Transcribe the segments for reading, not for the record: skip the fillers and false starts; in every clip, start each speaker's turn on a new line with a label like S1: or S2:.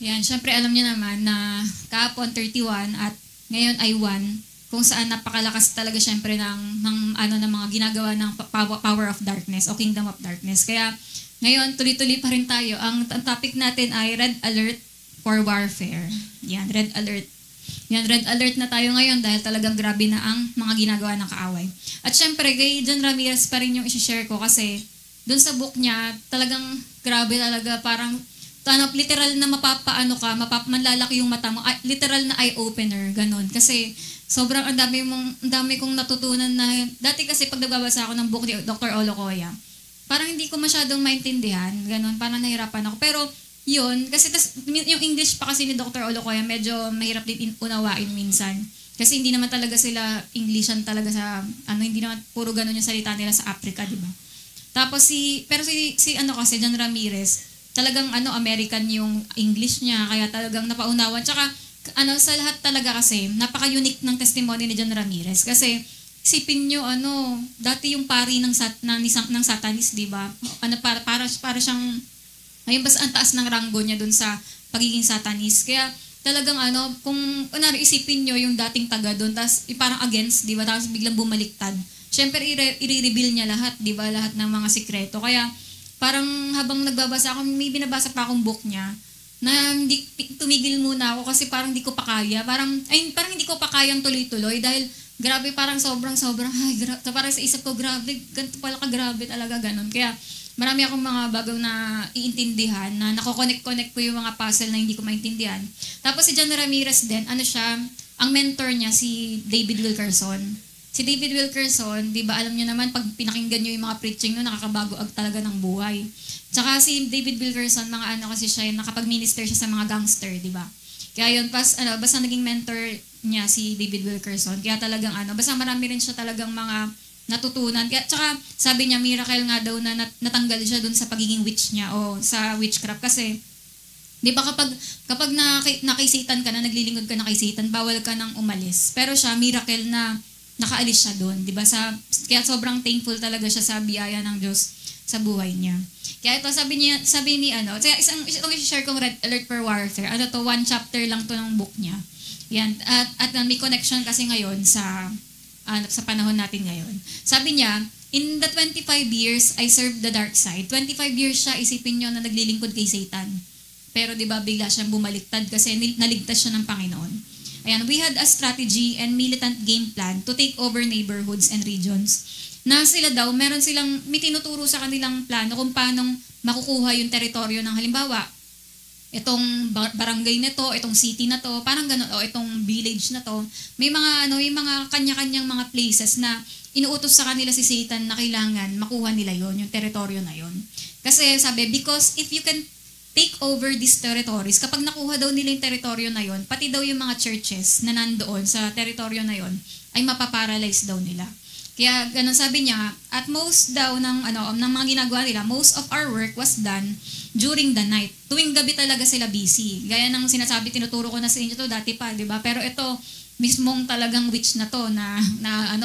S1: Yan, syempre alam niyo naman na kahapon 31 at ngayon ay 1 kung saan napakalakas talaga syempre ng mga ginagawa ng power of darkness o kingdom of darkness. Kaya ngayon tuloy-tuloy pa rin tayo. Ang topic natin ay red alert for warfare. Yan, red alert. Yan, red alert na tayo ngayon dahil talagang grabe na ang mga ginagawa ng kaaway. At syempre, kay John Ramirez pa rin yung isi-share ko kasi doon sa book niya, talagang grabe talaga, parang literal na manlalaki yung mata mo, literal na eye-opener, ganun. Kasi sobrang ang dami kong natutunan na, dati kasi pag nagbabasa ako ng book ni Dr. Olocoya, parang hindi ko masyadong maintindihan, ganun, parang nahirapan ako. Pero yun, kasi yung English pa kasi ni Dr. Olocoya, medyo mahirap din unawain minsan. Kasi hindi naman talaga sila Englishan talaga sa, hindi naman puro ganun yung salita nila sa Africa, di ba? Tapos si John Ramirez, talagang American yung English niya, kaya talagang napaunawan. Tsaka sa lahat talaga kasi, napaka-unique ng testimony ni John Ramirez. Kasi isipin niyo dati yung pari ng Satanis, di ba? Para siyang ayun, basta ang taas ng ranggo niya dun sa pagiging Satanis. Kaya talagang kung isipin niyo yung dating taga doon, tapos parang against, di ba? Tapos biglang bumaliktad. Siyempre, i-reveal niya lahat, di ba? Lahat ng mga sikreto. Kaya parang habang nagbabasa ako, may binabasa pa akong book niya, na tumigil muna ako kasi parang hindi ko pa kaya. Parang hindi ko pa kayang tuloy-tuloy dahil grabe, parang sobrang, parang sa isip ko, grabe, ganito pala ka-grabe talaga, ganun. Kaya marami akong mga bagong na iintindihan, na nako-connect ko yung mga puzzle na hindi ko maintindihan. Tapos si John Ramirez din, ang mentor niya, si David Wilkerson. Si David Wilkerson, di ba alam niyo naman, pag pinakinggan niyo yung mga preaching no, nakakabago talaga ng buhay. Tsaka si David Wilkerson, kasi siya, nakapag-minister siya sa mga gangster, di ba? Kaya yun, basta naging mentor niya si David Wilkerson. Kaya talagang basta marami rin siya talagang mga natutunan. Kaya, tsaka sabi niya, miracle nga daw na natanggal siya dun sa pagiging witch niya o sa witchcraft. Kasi, di ba kapag nakisitan ka na, naglilingkod ka na kay Satan, bawal ka nang umalis. Pero siya, miracle na nakaalis siya doon, 'di ba? Kaya sobrang thankful talaga siya sa biyaya ng Diyos sa buhay niya. Kaya ito sabi ni kaya itong i-share kong red alert for warfare. 1 chapter lang to ng book niya. Yan, at may connection kasi ngayon sa panahon natin ngayon. Sabi niya, in the 25 years I served the dark side. 25 years siya, isipin niyo na naglilingkod kay Satan. Pero 'di ba bigla siyang bumaliktad kasi naligtas siya ng Panginoon. Ayan, we had a strategy and militant game plan to take over neighborhoods and regions. Na sila daw, may tinuturo sa kanilang plano kung paano makukuha yung teritoryo ng halimbawa, itong barangay na to, itong city na to, parang gano'n, o itong village na to. May mga kanya-kanyang mga places na inuutos sa kanila si Satan na kailangan makuha nila yon, yung teritoryo na yon. Kasi sabi, because if you can take over these territories, kapag nakuha daw nila yung teritoryo na yon, pati daw yung mga churches na nandoon sa teritoryo na yon, ay mapaparalyze daw nila. Kaya ganun sabi niya, at most daw ng mga ginagawa nila, most of our work was done during the night. Tuwing gabi talaga sila busy. Gaya ng sinasabi, tinuturo ko na sa inyo to dati pa, di ba? Pero ito, mismong talagang witch na to, na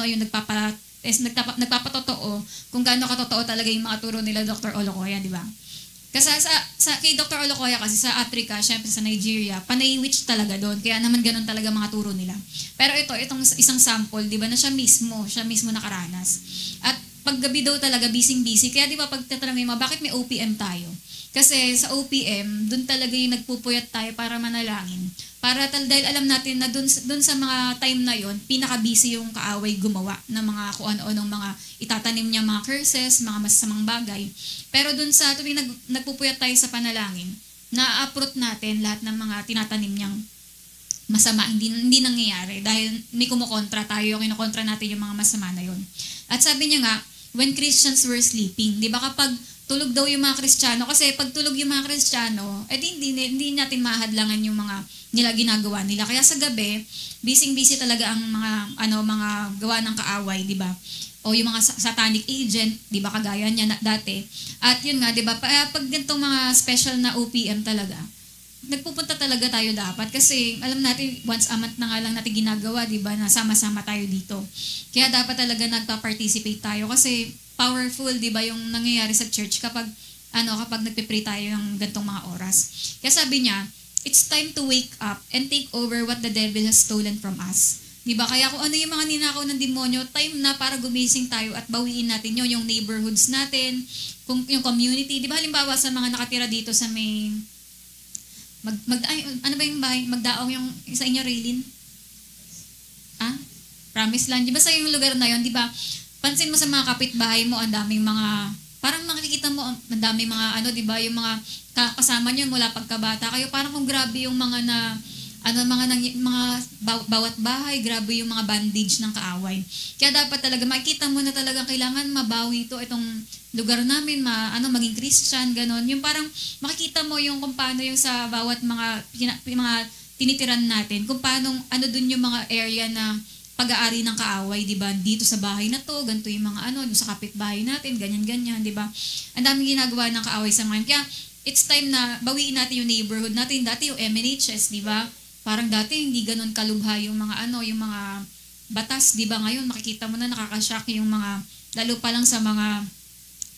S1: yung nagpapatotoo kung gaano katotoo talaga yung mga turo nila Dr. Olocoya, di ba? Kasi kay Dr. Olocoya kasi sa Africa, syempre sa Nigeria, panay witch talaga doon. Kaya naman ganun talaga mga turo nila. Pero itong isang sample, di ba, na siya mismo nakaranas. At paggabi daw talaga, busy. Kaya di ba pag tatanungin mo, bakit may OPM tayo? Kasi sa OPM, doon talaga yung nagpupuyat tayo para manalangin. Dahil alam natin na doon sa mga time na yon, pinaka-busy yung kaaway gumawa ng mga kung ano-anong mga itatanim niya, mga curses, mga masasamang bagay. Pero doon sa tuwing nagpupuyat tayo sa panalangin, na-uproot natin lahat ng mga tinatanim niyang masama, hindi nangyayari. Dahil may kumukontra tayo, kinukontra natin yung mga masama na yon. At sabi niya nga, when Christians were sleeping, di ba kapag tulog daw yung mga Kristiyano, kasi pag tulog yung mga Kristiyano, hindi natin mahadlangan yung mga nila ginagawa nila. Kaya sa gabi, busy talaga ang mga gawa ng kaaway, di ba? O yung mga satanic agent, di ba, kagaya niya dati. At yun nga, di ba, pag ganitong mga special na OPM talaga, nagpupunta talaga tayo dapat kasi alam natin once a month na nga lang natin ginagawa, di ba, na sama-sama tayo dito. Kaya dapat talaga nagpa-participate tayo kasi powerful, di ba, yung nangyayari sa church kapag nagpe-pray tayo ng ganitong mga oras. Kaya sabi niya, it's time to wake up and take over what the devil has stolen from us. Diba? Kaya kung ano yung mga ninakaw ng demonyo, time na para gumising tayo at bawiin natin yung neighborhoods natin, kung yung community. Diba halimbawa sa mga nakatira dito sa may, ano ba yung bahay? Magdaong yung sa inyo, Raylin? Promise Land. Diba sa yung lugar na yun, diba? Pansin mo sa mga kapitbahay mo, ang daming mga, parang makikita mo, ang daming mga, diba? Yung mga kasama nyo mula pagkabata kayo, parang kung grabe yung mga bawat bahay, grabe yung mga bandage ng kaaway. Kaya dapat talaga, makikita mo na talagang kailangan mabawi itong lugar namin, maging Christian, ganon. Yung parang makikita mo yung kung paano yung sa bawat mga tinitiran natin, kung paano, dun yung mga area na pag-aari ng kaaway, di ba? Dito sa bahay na to, ganito yung mga sa kapitbahay natin, ganyan-ganyan, di ba? Ang daming ginagawa ng kaaway sa ngayon. Kaya, it's time na bawiin natin yung neighborhood natin. Dati yung MNHS, di ba? Parang dati hindi ganun kalubha yung mga yung mga batas, 'di ba? Ngayon makikita mo na nakaka-shock yung mga lalo pa lang sa mga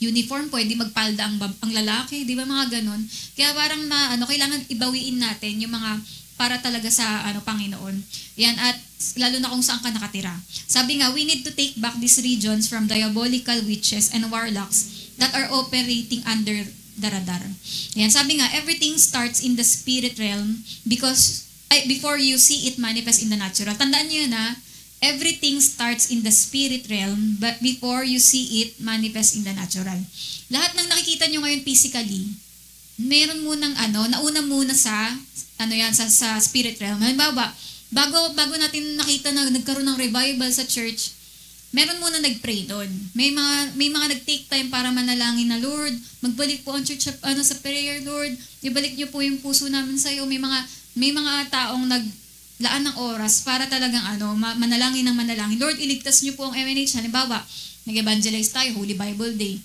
S1: uniform, pwede magpalda ang lalaki, 'di ba? Mga ganun. Kaya parang kailangan ibawiin natin yung mga para talaga sa Panginoon. Yan, at lalo na kung saan ka nakatira. Sabi nga, we need to take back these regions from diabolical witches and warlocks that are operating under the radar. Yan, sabi nga, everything starts in the spirit realm before you see it manifest in the natural. Tandaan niyo na, everything starts in the spirit realm but before you see it manifest in the natural. Lahat ng nakikita niyo ngayon physically, meron munang nauna muna sa sa spirit realm. Halimbawa, bago natin nakita na nagkaroon ng revival sa church, meron muna nag-pray doon. May mga nag-take time para manalangin na, Lord, magbalik po ang church sa prayer, Lord. Ibalik niyo po yung puso namin sa iyo. May mga taong naglaan ng oras para talagang manalangin ng manalangin. Lord, iligtas niyo po ang MNH. Halimbawa, nag-evangelize tayo, Holy Bible Day.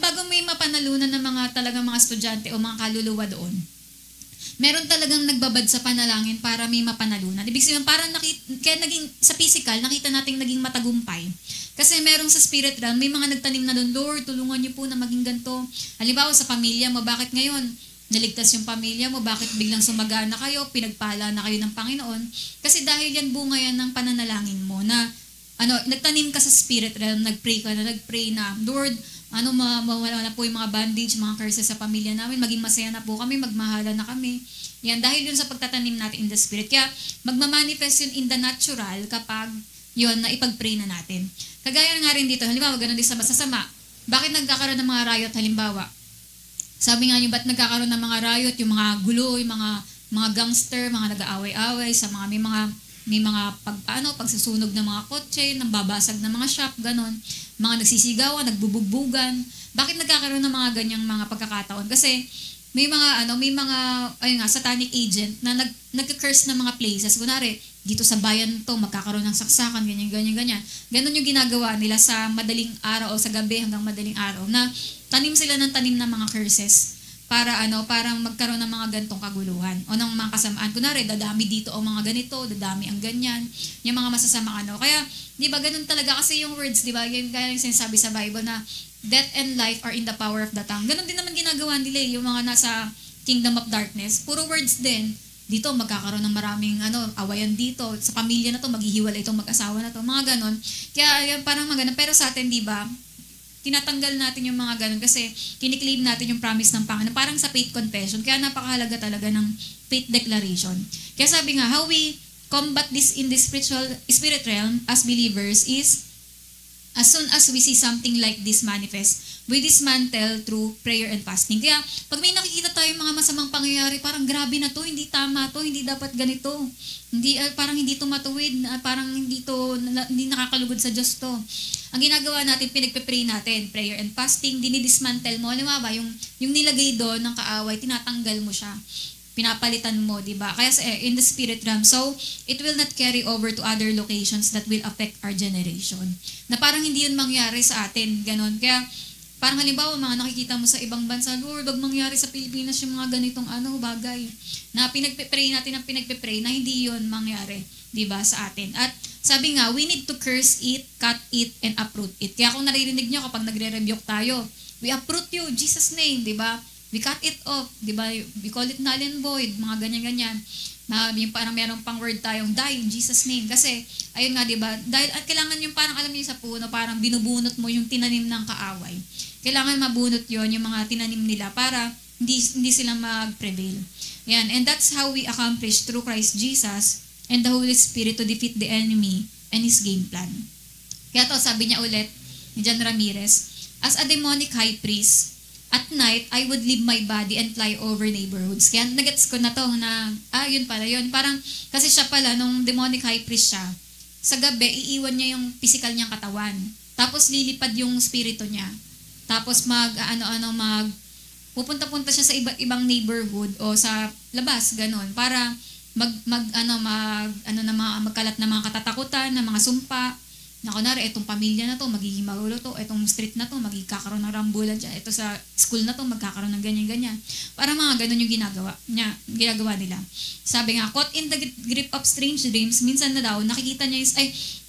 S1: Bago may mapanalunan ng talagang mga estudyante o mga kaluluwa doon, meron talagang nagbabad sa panalangin para may mapanalunan. Ibig sabihin, parang kaya naging, sa physical, nakita nating naging matagumpay. Kasi merong sa spirit realm, may mga nagtanim na doon, Lord, tulungan niyo po na maging ganito. Halimbawa, sa pamilya mo, bakit ngayon naligtas yung pamilya mo, bakit biglang sumagana kayo, pinagpala na kayo ng Panginoon? Kasi dahil yan bunga yan ng pananalangin mo na nagtanim ka sa spirit realm, nagpray na, Lord, mawala na po yung mga bandage, mga curses sa pamilya namin, maging masaya na po kami, magmahala na kami. Yan, dahil yun sa pagtatanim natin in the spirit. Kaya, magmamanifest yun in the natural kapag yun, na ipag-pray na natin. Kagaya nga rin dito, halimbawa, ganun din sa masasama. Bakit nagkakaroon ng mga riot, halimbawa? Sabi nga nyo, ba't nagkakaroon ng mga riot, yung mga gulo, yung mga gangster, mga nag-aaway-away, sa mga may mga pagsusunog ng mga kotse, ng babasag ng mga shop, ganon. Mga nagsisigawan, nagbubugbugan. Bakit nagkakaroon ng mga ganyang mga pagkakataon? Kasi may mga satanic agent na nagka-curse ng mga places. Kunwari, dito sa bayan to, magkakaroon ng saksakan, ganyan. Ganon yung ginagawa nila sa madaling araw o sa gabi hanggang madaling araw na tanim sila ng tanim ng mga curses para parang magkaroon ng mga gantong kaguluhan o ng mga kasamaan. Kunwari, dadami dito o mga ganito, dadami ang ganyan, yung mga masasamang Kaya, di ba, ganun talaga kasi yung words, di ba, kaya yung sinasabi sa Bible na death and life are in the power of the tongue. Ganun din naman ginagawa nila yung mga nasa kingdom of darkness. Puro words din. Dito, magkakaroon ng maraming awayan dito. Sa pamilya na to, maghihiwalay itong mag-asawa na to. Mga ganun. Kaya, parang mga ganun. Pero sa atin, di ba, tinatanggal natin yung mga ganun kasi kiniklaim natin yung promise ng Panginoon. Parang sa faith confession. Kaya napakahalaga talaga ng faith declaration. Kaya sabi nga, how we combat this in the spirit realm as believers is, as soon as we see something like this manifest, we dismantle through prayer and fasting. Kaya, pag may nakikita tayong mga masamang pangyayari, parang grabe na to, hindi tama to, hindi dapat ganito. Parang hindi to matuwid, parang hindi nakakalugod sa Diyos to. Ang ginagawa natin, pinagpe-pray natin, prayer and fasting, dinidismantle mo. Alam mo ba, yung nilagay doon ng kaaway, tinatanggal mo siya. Pinapalitan mo, di ba? Kaya in the spirit realm, so it will not carry over to other locations that will affect our generation. Na parang hindi yun mangyari sa atin, ganon. Kaya, parang halimbawa, mga nakikita mo sa ibang bansa, Lord, wag mangyari sa Pilipinas yung mga ganitong bagay. Na pinagpe-pray natin ang pinagpe-pray na hindi yun mangyari, di ba, sa atin. At sabi nga, we need to curse it, cut it, and uproot it. Kaya kung naririnig nyo kapag nagre-rebuke tayo, we uproot you, Jesus' name, di ba? we cut it off, di ba? We call it null and void, mga ganyan-ganyan. Na yung parang meron pang word tayong die in Jesus name. Kasi, ayun nga, di ba? Dahil at kailangan yung parang alam niyo sa puno, parang binubunot mo yung tinanim ng kaaway. Kailangan mabunot yon yung mga tinanim nila para hindi sila mag-prevail. Yan. And that's how we accomplish through Christ Jesus and the Holy Spirit to defeat the enemy and his game plan. Kaya to, sabi niya ulit ni John Ramirez, as a demonic high priest, at night, I would leave my body and fly over neighborhoods. Kaya nagets ko na to na, yun pala yun. Parang, kasi siya pala, nung demonic high priest siya, sa gabi, iiwan niya yung physical niyang katawan. Tapos lilipad yung spirito niya. Tapos pupunta-punta siya sa iba't ibang neighborhood o sa labas, ganun, para magkalat na mga katatakutan, na mga sumpa, na kunwari, itong pamilya na to, magiging magulo to, itong street na to, magkakaroon ng rambulan dyan, ito sa school na to, magkakaroon ng ganyan-ganyan. Para mga ganun yung ginagawa nila. Sabi nga, caught in the grip of strange dreams, minsan na daw, nakikita niya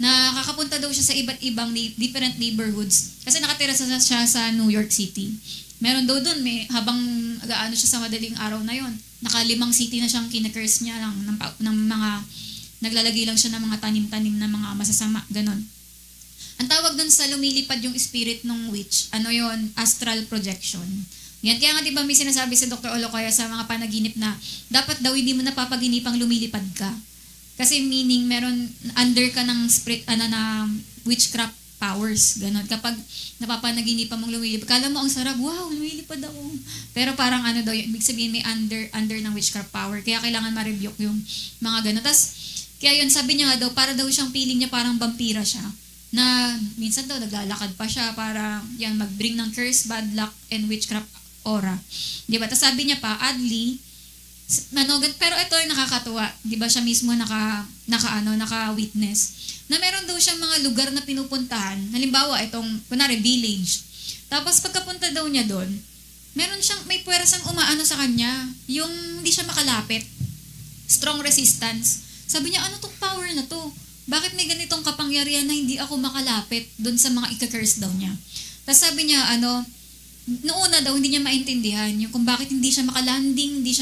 S1: nakakapunta daw siya sa iba't ibang different neighborhoods. Kasi nakatira siya sa New York City. Meron daw dun, habang agaano siya sa madaling araw na yon, 5 city na siyang kinakers niya lang ng mga, naglalagay lang siya ng mga tanim-tanim na mga masasama, ganon. Ang tawag dun sa lumilipad yung spirit ng witch, astral projection. Yan, kaya nga diba may sinasabi si Dr. Olokoya sa mga panaginip na dapat daw hindi mo napapaginipang lumilipad ka. Kasi meaning meron under ka ng spirit, na witchcraft powers, ganon. Kapag napapanaginipan mong lumilipad, kala mo ang sarap, wow, lumilipad ako. Pero parang ibig sabihin may under ng witchcraft power. Kaya kailangan ma-rebuke yung mga ganon. Tas, kaya yun, sabi niya nga daw, para daw siyang feeling niya parang vampira siya. Na minsan daw naglalakad pa siya para mag-bring ng curse, bad luck, and witchcraft aura. Di ba? Tapos sabi niya pa, oddly, pero ito ay nakakatuwa. Di ba siya mismo naka-witness. Na meron daw siyang mga lugar na pinupuntahan. Halimbawa, kunwari, village. Tapos pagkapunta daw niya doon, may puwersang umaano sa kanya. Yung hindi siya makalapit. Strong resistance. Sabi niya, ano tong power na to? Bakit may ganitong kapangyarihan na hindi ako makalapit doon sa mga ika-curse daw niya? Tapos sabi niya, noona daw, hindi niya maintindihan yung kung bakit hindi siya makalanding, hindi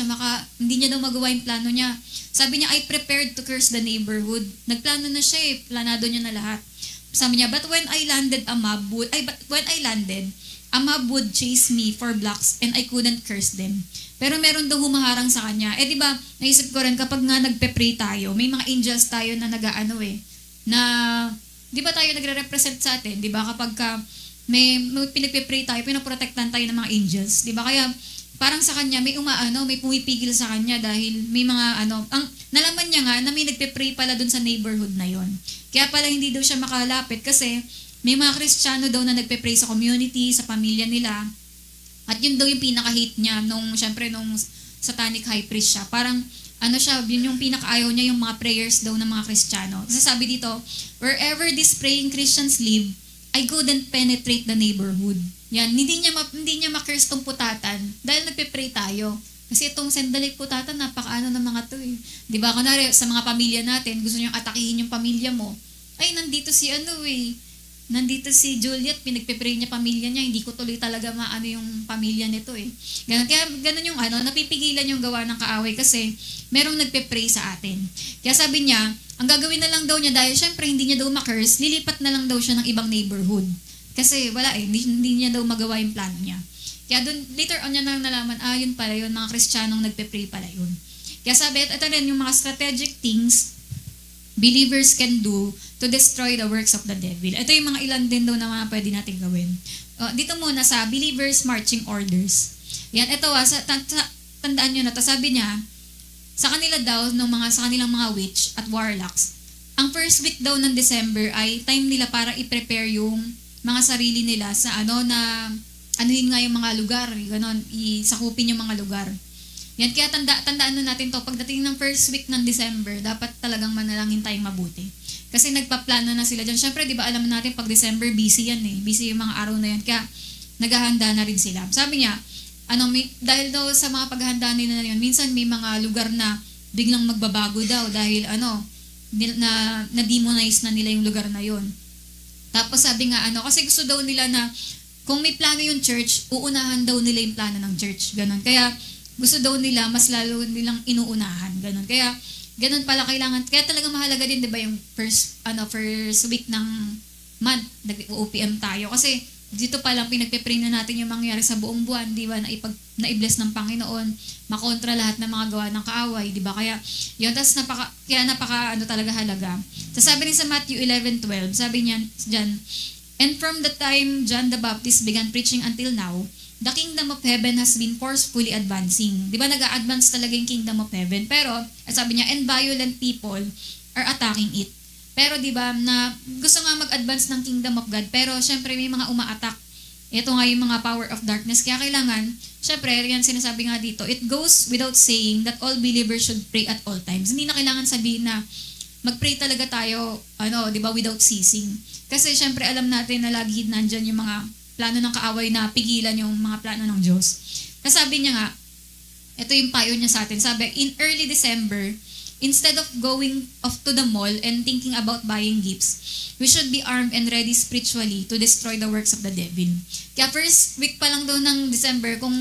S1: niya daw magawa yung plano niya. Sabi niya, I prepared to curse the neighborhood. Nagplano na siya planado niya na lahat. Sabi niya, but when I landed, a mob would chase me for blocks and I couldn't curse them. Pero meron daw humaharang sa kanya. Di ba, naisip ko rin, kapag nga nagpe-pray tayo, may mga angels tayo na di ba tayo nagre-represent sa atin? Di ba, kapag may pinagpe-pray tayo, pinaprotektan tayo ng mga angels. Di ba, kaya parang sa kanya, may pumipigil sa kanya dahil may mga nalaman niya nga na may nagpe-pray pala dun sa neighborhood na yon. Kaya pala hindi daw siya makalapit kasi may mga Kristiyano daw na nagpe-pray sa community, sa pamilya nila. At yun daw yung pinaka-hate niya nung satanic high priest siya. Parang, yun yung pinaka-ayaw niya yung mga prayers daw ng mga Kristiyano. Kasi sabi dito, wherever these praying Christians live, I couldn't penetrate the neighborhood. Yan, hindi niya ma-curse tong putatan dahil nagpe-pray tayo. Kasi itong sandalik putatan, napaka-ano ng mga to eh. Di ba, kunwari, sa mga pamilya natin, gusto niyong atakihin yung pamilya mo, nandito si Juliet, pinagpe-pray niya pamilya niya, hindi ko tuloy talaga maano yung pamilya nito eh. Ganun, kaya ganun yung napipigilan yung gawa ng kaaway kasi merong nagpe-pray sa atin. Kaya sabi niya, ang gagawin na lang daw niya dahil syempre hindi niya daw ma-curse, lilipat na lang daw siya ng ibang neighborhood. Kasi wala hindi niya daw magawa yung plano niya. Kaya doon, later on niya nang nalaman, yun pala yun, mga Kristiyanong nagpe-pray pala yun. Kaya sabi, ito rin yung mga strategic things believers can do to destroy the works of the devil. Ito yung mga ilan din daw na mga pwede natin gawin. Dito muna sa believers marching orders. Yan, ito tandaan nyo na to. Sabi niya, sa kanilang mga witch at warlocks, ang first week daw ng December ay time nila para i-prepare yung mga sarili nila sa anuhin nga yung mga lugar, isakupin yung mga lugar. Yan, kaya tandaan na natin to, pagdating ng first week ng December, dapat talagang manalangin tayong mabuti. Kasi nagpaplano na sila dyan. Siyempre, di ba alam natin, pag December, busy yan eh. Busy yung mga araw na yan. Kaya, naghahanda na rin sila. Sabi niya, dahil daw sa mga paghahanda nila na yun, minsan may mga lugar na biglang magbabago daw dahil na-demonize na nila yung lugar na yun. Tapos sabi nga, kasi gusto daw nila na kung may plano yung church, uunahan daw nila yung plano ng church. Ganon. Kaya gusto daw nila, mas lalo nilang inuunahan. Ganon. Kaya ganon pala kailangan. Kaya talaga mahalaga din, di ba, yung first week ng month, nag-OPM tayo. Kasi dito pa lang pinagpe-pray na natin yung mangyayari sa buong buwan, di ba, na i-bless ng Panginoon, makontra lahat ng mga gawa ng kaaway, di ba? Kaya yun, tas napaka talaga halaga. So sabi rin sa Matthew 11:12, sabi niyan diyan, and from the time John the Baptist began preaching until now, the kingdom of heaven has been forcefully advancing. Di ba, nag-a-advance talaga yung kingdom of heaven. Pero, sabi niya, and violent people are attacking it. Pero di ba, na gusto nga mag-advance ng kingdom of God, pero syempre may mga uma-attack. Ito nga yung mga power of darkness. Kaya kailangan, syempre, yan sinasabi nga dito, it goes without saying that all believers should pray at all times. Hindi na kailangan sabihin na mag-pray talaga tayo, di ba, without ceasing. Kasi syempre alam natin na lagi nandyan yung mga plano ng kaaway na pigilan yung mga plano ng Diyos. Kasi sabi niya nga, ito yung payo niya sa atin. Sabi, in early December, instead of going off to the mall and thinking about buying gifts, we should be armed and ready spiritually to destroy the works of the devil. Kaya first week pa lang daw ng December, kung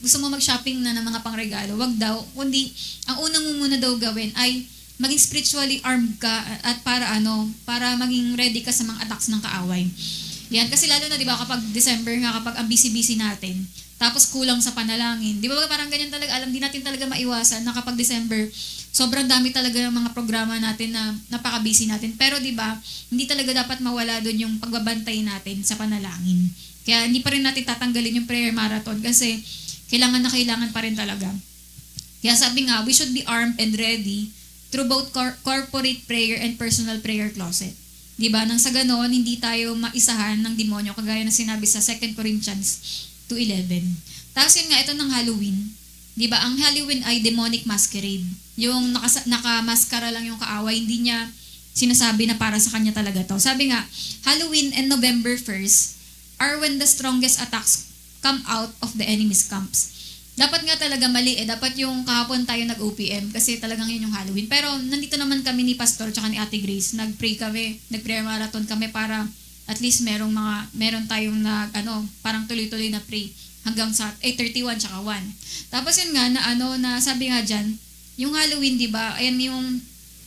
S1: gusto mo mag-shopping na ng mga pangregalo, wag daw. Kundi, ang unang mo muna daw gawin ay maging spiritually armed ka at para maging ready ka sa mga attacks ng kaaway. Yan, kasi lalo na, di ba, kapag December nga, kapag ang busy-busy natin, tapos kulang sa panalangin. Di ba parang ganyan talaga, alam din natin talaga maiwasan na kapag December, sobrang dami talaga ng mga programa natin na napaka-busy natin. Pero di ba, hindi talaga dapat mawala doon yung pagbabantay natin sa panalangin. Kaya hindi pa rin natin tatanggalin yung prayer marathon kasi kailangan na kailangan pa rin talaga. Kaya sabi nga, we should be armed and ready through both corporate prayer and personal prayer closet. Diba? Nang sa ganoon, hindi tayo maisahan ng demonyo, kagaya na sinabi sa 2 Corinthians 2:11. Tapos yun nga, ito ng Halloween. Diba? Ang Halloween ay demonic masquerade. Yung nakamaskara lang yung kaaway, hindi niya sinasabi na para sa kanya talaga to. Sabi nga, Halloween and November 1st are when the strongest attacks come out of the enemy's camps. Dapat nga talaga mali Dapat yung kahapon tayo nag-OPM kasi talagang yun yung Halloween. Pero nandito naman kami ni Pastor tsaka ni Ate Grace. Nag-prayer marathon kami para at least meron tayong parang tuloy-tuloy na pray hanggang sa 8:31 tsaka 1. Tapos yun nga na sabi nga diyan, yung Halloween, di ba? Ayan yung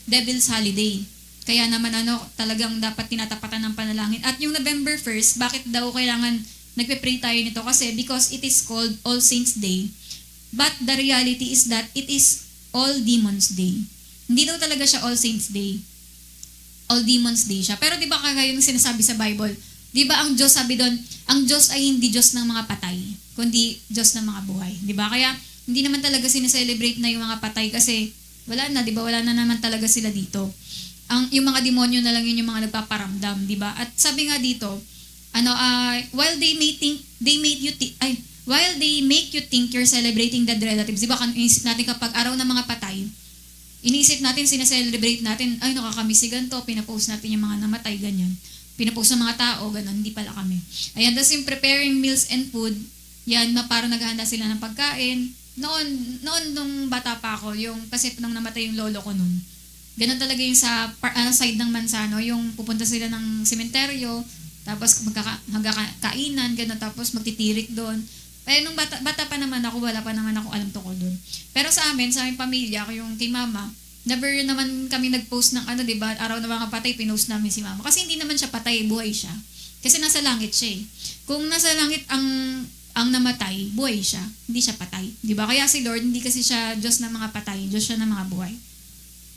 S1: Devil's Holiday. Kaya naman talagang dapat tinatapatan ng panalangin. At yung November 1st, bakit daw kailangan nagpe-pray tayo nito? Kasi because it is called All Saints Day. But the reality is that it is All Demons Day. Hindi daw talaga siya All Saints Day. All Demons Day siya. Pero di ba kagaya yung sinasabi sa Bible, di ba ang Diyos, sabi doon, ang Diyos ay hindi Diyos ng mga patay, kundi Diyos ng mga buhay. Di ba? Kaya hindi naman talaga sineselebrate na yung mga patay kasi wala na, di ba? Wala na naman talaga sila dito. Yung mga demonyo na lang yun yung mga nagpaparamdam, di ba? At sabi nga dito, while they make you think you're celebrating dead relatives, di ba, iniisip natin kapag araw ng mga patay, iniisip natin, sineselebrate natin, ay, nakakamiss si ganito, pinapost natin yung mga namatay, ganyan. Pinapost ng mga tao, ganun, hindi pala kami. Ayan, tas yung preparing meals and food, yan, parang naghahanda sila ng pagkain. Noon nung bata pa ako, kasi nung namatay yung lolo ko noon, ganun talaga yung sa side ng Mansano, yung pupunta sila ng sementeryo, tapos magkakainan, gano'n, tapos magtitirik doon. Pero nung bata pa naman ako, wala pa naman ako alam tungkol doon. Pero sa aming pamilya, yung kay mama, never naman kami nag-post ng diba, araw na mga patay, pinost namin si mama. Kasi hindi naman siya patay, buhay siya. Kasi nasa langit siya Kung nasa langit ang namatay, buhay siya. Hindi siya patay. Diba? Kaya si Lord, hindi kasi siya Diyos ng mga patay, Diyos siya ng mga buhay.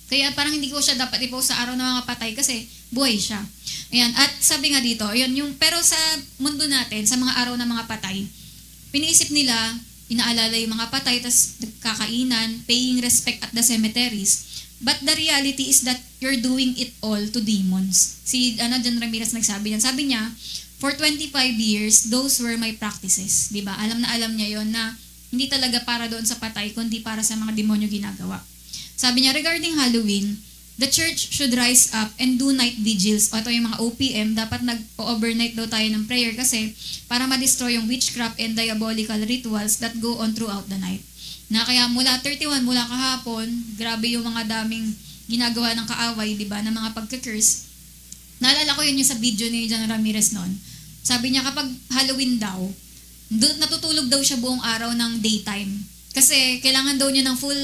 S1: Kaya parang hindi ko siya dapat i-post sa araw ng mga patay kasi buhay siya. Ayan. At sabi nga dito, pero sa mundo natin, sa mga araw ng mga patay, piniisip nila, inaalala yung mga patay, tas kakainan, paying respect at the cemeteries. But the reality is that you're doing it all to demons. Si John Ramirez nagsabi yan. Sabi niya, for 25 years, those were my practices. Diba? Alam na alam niya yon na hindi talaga para doon sa patay, kundi para sa mga demonyo ginagawa. Sabi niya, regarding Halloween, the church should rise up and do night vigils. O ito yung mga OPM, dapat nag-overnight daw tayo ng prayer kasi para ma-destroy yung witchcraft and diabolical rituals that go on throughout the night. Na kaya mula 31, mula kahapon, grabe yung mga daming ginagawa ng kaaway, di ba, ng mga pagka-curse. Naalala ko yun yung sa video ni John Ramirez noon. sabi niya kapag Halloween daw, natutulog daw siya buong araw ng daytime. Kasi kailangan daw niya ng full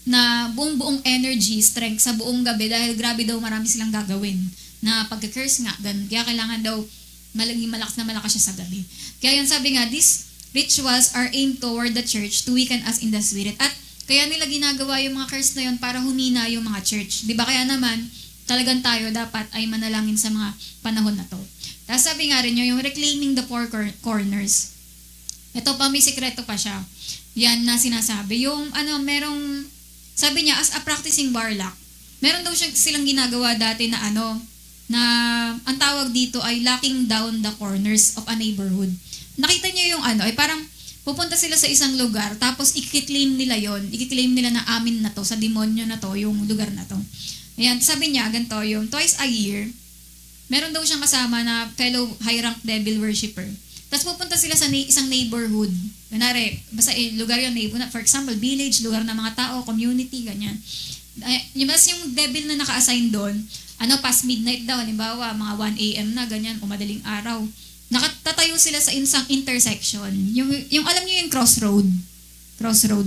S1: na buong energy, strength sa buong gabi dahil grabe daw marami silang gagawin na pagka-curse nga, ganun. Kaya kailangan daw malakas na malakas siya sa gabi. Kaya yan sabi nga, these rituals are aimed toward the church to weaken us in the spirit. At kaya nila ginagawa yung mga curse na yun para humina yung mga church. Di ba? Kaya naman, talagang tayo dapat ay manalangin sa mga panahon na to. Tapos sabi nga rin nyo, yung reclaiming the four corners. Ito pa, may sikreto pa siya. Yan na sinasabi. Yung merong, sabi niya, as a practicing warlock, meron daw silang ginagawa dati na na ang tawag dito ay locking down the corners of a neighborhood. Nakita niyo yung ay parang pupunta sila sa isang lugar, tapos i-claim nila na amin na to, sa demonyo na to, yung lugar na to. Ayan, sabi niya, ganito yung twice a year, meron daw siyang kasama na fellow high-rank devil worshipper. Tapos pupunta sila sa isang neighborhood. Kunwari, basta lugar yun, for example, village, lugar ng mga tao, community, ganyan. Yung devil na naka-assign doon, past midnight daw, halimbawa, mga 1 a.m. na, ganyan, o madaling araw. Nakatatayo sila sa isang intersection. Yung alam niyo yung crossroad.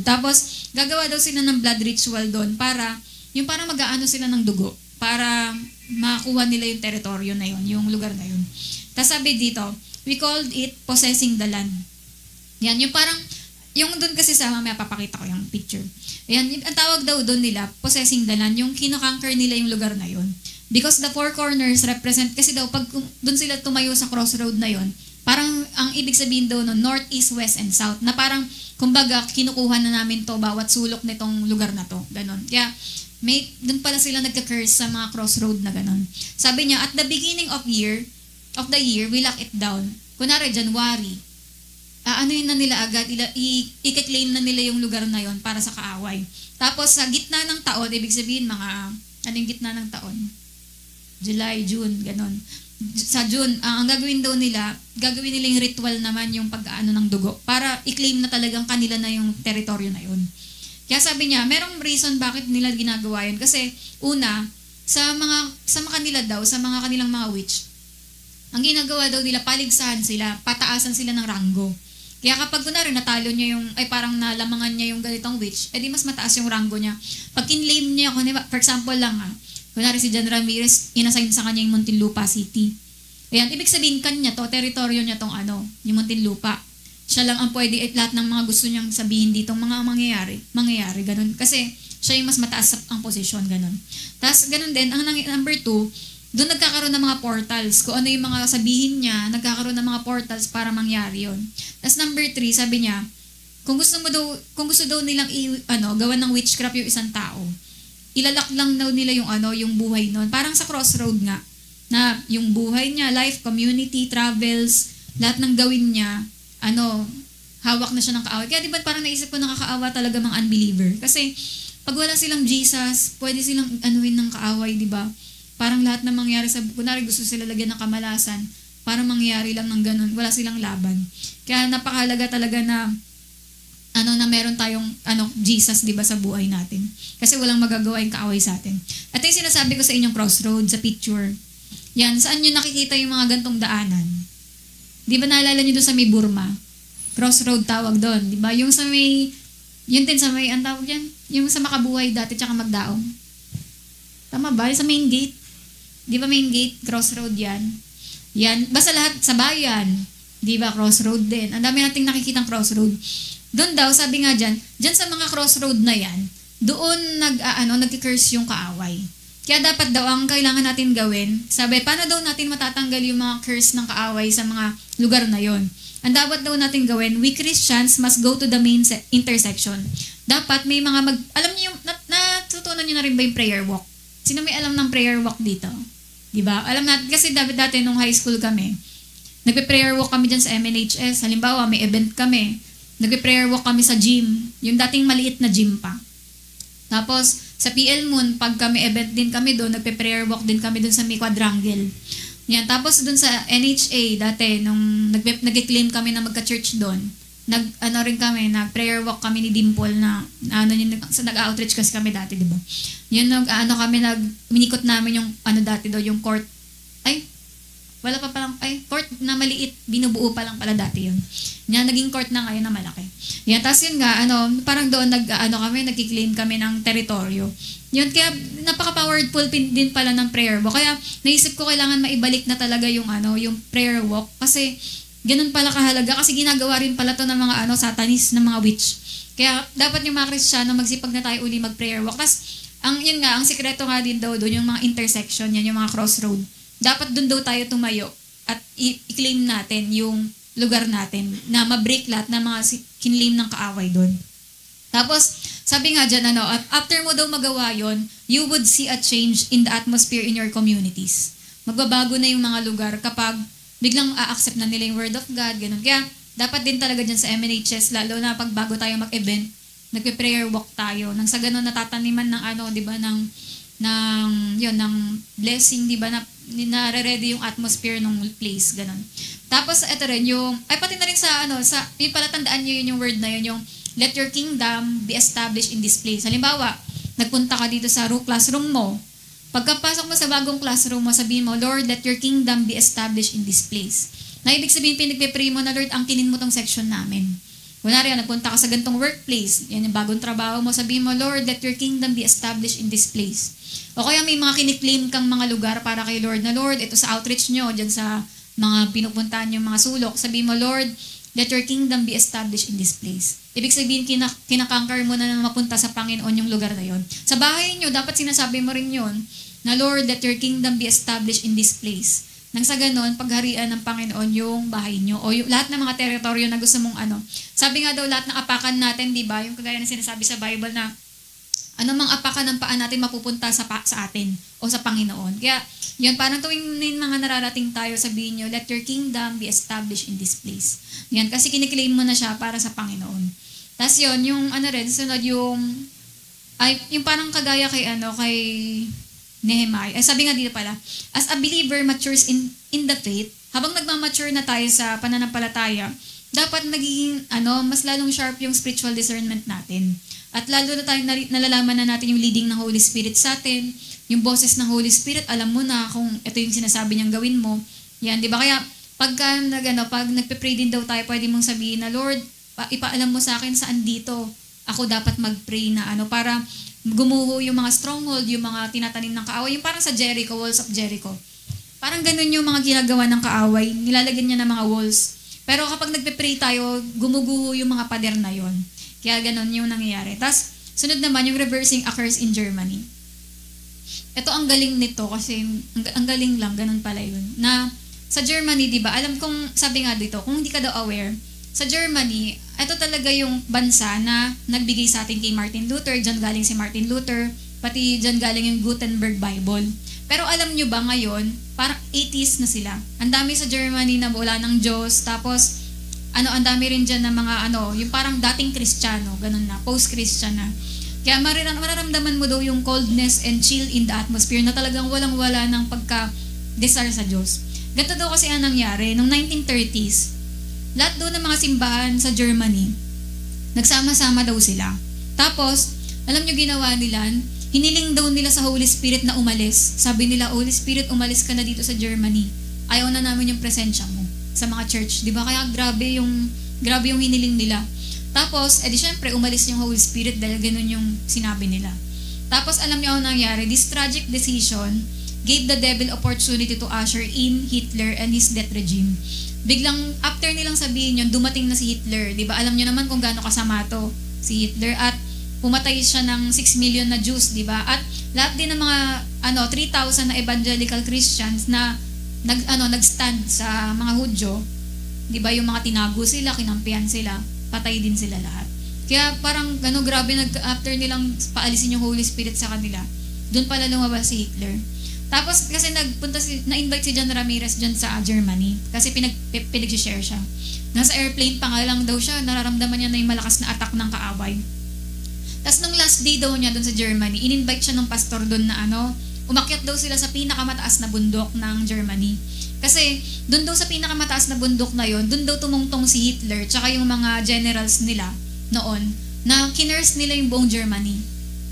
S1: Tapos, gagawa daw sila ng blood ritual doon para, yung parang mag-aano sila ng dugo, para makakuha nila yung teritoryo na yun, yung lugar na yun. Tapos sabi dito, we called it possessing the land. Yan, yung parang, yung doon kasi sa mamaya papakita ko yung picture. Ayan, ang tawag daw doon nila, possessing the land, yung kinoconquer nila yung lugar na yun. Because the four corners represent, kasi daw, pag doon sila tumayo sa crossroad na yun, parang ang ibig sabihin daw no, north, east, west, and south, na parang, kumbaga, kinukuha na namin to, bawat sulok nitong lugar na to. Ganon. Kaya, doon pala sila nagka-curse sa mga crossroad na ganon. Sabi niya, at the beginning of the year, we lock it down. Kunwari, January, yun na nila agad, i-claim na nila yung lugar na yon para sa kaaway. Tapos, sa gitna ng taon, ibig sabihin, anong gitna ng taon? July, June, ganon. Sa June, ang gagawin nila yung ritual naman yung pag-aano ng dugo para i-claim na talagang kanila na yung teritoryo na yun. Kaya sabi niya, merong reason bakit nila ginagawa yun. Kasi, una, sa kanila daw, sa mga kanilang mga witch, ang ginagawa daw nila, paligsahan sila, pataasan sila ng ranggo. Kaya kapag kunwari natalo niya parang nalamangan niya yung ganitong witch, di mas mataas yung ranggo niya. Pag kinlaim niya, for example lang kunwari si John Ramirez, inassign sa kanya yung Muntinlupa City. Ayan, ibig sabihin kanya to, teritoryo niya tong yung Muntinlupa. Siya lang ang pwede, lahat ng mga gusto niyang sabihin ditong mga mangyayari, ganun. Kasi siya yung mas mataas ang posisyon, ganun. Tapos ganun din, ang number 2, doon nagkakaroon ng mga portals. Kung ano yung mga sabihin niya, nagkakaroon ng mga portals para mangyari yon. Tapos number 3, sabi niya, kung gusto daw nilang gawan ng witchcraft yung isang tao, ilalak lang daw nila yung buhay noon. Parang sa crossroad nga, na yung buhay niya, life, community, travels, lahat ng gawin niya, hawak na siya ng kaaway. Kaya di ba parang naisip ko nakakaawa talaga mga unbeliever? Kasi pag wala silang Jesus, pwede silang anuhin ng kaaway, di ba? Parang lahat na mangyari kunwari gusto sila lagyan ng kamalasan, parang mangyari lang ng ganun, wala silang laban. Kaya napakahalaga talaga na na meron tayong Jesus, 'di ba, sa buhay natin. Kasi walang magagawa yung kaaway sa atin. At yung sinasabi ko sa inyong crossroad sa picture. Yan, saan niyo nakikita yung mga gantong daanan? 'Di ba naalala niyo doon sa may Burma? Crossroad tawag doon, 'di ba? Yung sa may ang tawag diyan, yung sa Makabuhay dati tsaka Magdaong. Tama ba? Sa main gate. 'Di ba main gate, crossroad 'yan. Yan, basta lahat sa bayan, 'di ba, crossroad din. Ang dami nating nakikitang crossroad. Doon daw, sabi nga dyan sa mga crossroad na yan, doon nag-curse yung kaaway. Kaya dapat daw, ang kailangan natin gawin, sabi, paano daw natin matatanggal yung mga curse ng kaaway sa mga lugar na yon? Ang dapat daw natin gawin, we Christians must go to the main intersection. Dapat may mga alam niyo yung, natutunan niyo na rin ba yung prayer walk? Sino may alam ng prayer walk dito? Diba? Alam natin, kasi dati nung high school kami, nagpe-prayer walk kami dyan sa MNHS. Halimbawa, may event kami. Nagpe-prayer walk kami sa gym. Yung dating maliit na gym pa. Tapos, sa PL Moon, pag kami event din kami doon, nagpe-prayer walk din kami doon sa may quadrangle. Yan. Tapos, doon sa NHA, dati, nung nag-claim kami na magka-church doon, nag-prayer walk kami ni Dimple na, nag-outreach kasi kami dati, di ba? Yun, minikot namin yung, dati daw, yung court, Wala pa palang, court na maliit, binubuo pa lang pala dati yun. Yan, naging court na ngayon na malaki. Yan, tapos yun nga, parang doon nagki-claim kami ng teritoryo. Yun, kaya napaka-powerful din pala ng prayer walk. Kaya naisip ko kailangan maibalik na talaga yung prayer walk. Kasi ganun pala kahalaga. Kasi ginagawa rin pala to ng mga satanis, ng mga witch. Kaya dapat yung mga Kristiyano magsipag na tayo uli mag-prayer walk. Tapos, ang sikreto nga din daw doon, yung mga intersection, yan, yung mga crossroad. Dapat doon daw tayo tumayo at i-claim natin yung lugar natin na ma-break lahat ng mga kinlaim ng kaaway doon. Tapos, sabi nga dyan, after mo daw magawa yon, you would see a change in the atmosphere in your communities. Magbabago na yung mga lugar kapag biglang a-accept na nila yung word of God, ganun. Kaya, dapat din talaga dyan sa MNHS, lalo na pag bago tayo mag-event, nagpe-prayer walk tayo. Nang sa ganun natataniman ng di ba, ng blessing, di ba, na nare-ready yung atmosphere ng place, ganun. Tapos, ito rin, pati na rin sa yung palatandaan nyo yun, yung word na yun, yung, let your kingdom be established in this place. Halimbawa, nagpunta ka dito sa classroom mo, pagkapasok mo sa bagong classroom mo, sabihin mo, Lord, let your kingdom be established in this place. Na ibig sabihin, pinagpe-pray mo na, Lord, angkinin mo tong section namin. Kunwari, nagpunta ka sa gantong workplace, yan yung bagong trabaho mo, sabihin mo, Lord, let your kingdom be established in this place. O kaya may mga kiniklaim kang mga lugar para kay Lord na, Lord, ito sa outreach nyo, dyan sa mga pinupuntahan yung mga sulok, sabihin mo, Lord, let your kingdom be established in this place. Ibig sabihin, kinakankar mo na mapunta sa Panginoon yung lugar na yon. Sa bahay nyo, dapat sinasabi mo rin yon na, Lord, let your kingdom be established in this place. Nang sa ganon, pagharian ng Panginoon yung bahay nyo o yung lahat ng mga teritoryo na gusto mong Sabi nga daw, lahat ng apakan natin, di ba? Yung kagaya na sinasabi sa Bible na anumang apakan ng paa natin mapupunta sa atin o sa Panginoon. Kaya, yun, parang tuwing mga nararating tayo, sabihin nyo, let your kingdom be established in this place. Yan, kasi kiniklaim mo na siya para sa Panginoon. Tapos yun, yung sunod yung parang kagaya kay Nehemiah. Sabi nga dito pala, as a believer matures in the faith, habang nagmamature na tayo sa pananampalataya, dapat nagiging mas lalong sharp yung spiritual discernment natin. At lalo na tayo nalalaman na natin yung leading ng Holy Spirit sa atin, yung boses ng Holy Spirit, alam mo na kung ito yung sinasabi niyang gawin mo. Yan, di ba? Kaya pag nagpe-pray din daw tayo, pwede mong sabihin na, Lord, ipaalam mo sa akin saan dito ako dapat mag-pray na para gumuho yung mga stronghold, yung mga tinatanim ng kaaway, yung parang sa Jericho, walls of Jericho. Parang ganun yung mga ginagawa ng kaaway, nilalagyan niya ng mga walls. Pero kapag nagpe-pray tayo, gumuguho yung mga pader na yon. Kaya ganun yung nangyayari. Tapos, sunod naman yung reversing occurs in Germany. Ito ang galing nito kasi ang galing lang, ganun pala yun. Na sa Germany, di ba, alam kong, sabi nga dito, kung hindi ka daw aware, sa Germany, ito talaga yung bansa na nagbigay sa atin kay Martin Luther. Diyan galing si Martin Luther. Pati diyan galing yung Gutenberg Bible. Pero alam nyo ba ngayon, parang 80s na sila. Ang dami sa Germany na wala ng Diyos. Tapos, ang dami rin dyan na mga yung parang dating Kristiyano. Ganun na, post-Christian na. Kaya mararamdaman mo daw yung coldness and chill in the atmosphere na talagang walang-wala ng pagka-desire sa Diyos. Ganito daw kasi ang nangyari. Noong 1930s, lahat doon ng mga simbahan sa Germany, nagsama-sama daw sila. Tapos, alam nyo ginawa nila, hiniling daw nila sa Holy Spirit na umalis. Sabi nila, Holy Spirit, umalis ka na dito sa Germany. Ayaw na namin yung presensya mo sa mga church. Di ba? Kaya grabe yung hiniling nila. Tapos, syempre, umalis yung Holy Spirit dahil ganun yung sinabi nila. Tapos, alam nyo ang nangyari, this tragic decision gave the devil opportunity to usher in Hitler and his death regime. Biglang, after nilang sabihin yun, dumating na si Hitler. Diba? Alam nyo naman kung gaano kasama to si Hitler. At pumatay siya ng 6 million na Jews. Diba? At lahat din ng mga 3,000 na evangelical Christians na nag-stand sa mga Hudyo. Diba? Yung mga tinago sila, kinampihan sila, patay din sila lahat. Kaya parang grabe, after nilang paalisin yung Holy Spirit sa kanila, doon pala lumabas si Hitler. Tapos kasi na-invite si John Ramirez dyan sa Germany kasi pinag-share siya. Nasa airplane pa nga lang daw siya, nararamdaman niya na yung malakas na attack ng kaaway. Tapos nung last day daw niya doon sa Germany, in-invite siya ng pastor doon na umakyat daw sila sa pinakamataas na bundok ng Germany. Kasi doon daw sa pinakamataas na bundok na yon, doon daw tumungtong si Hitler tsaka yung mga generals nila noon na kinurse nila yung buong Germany.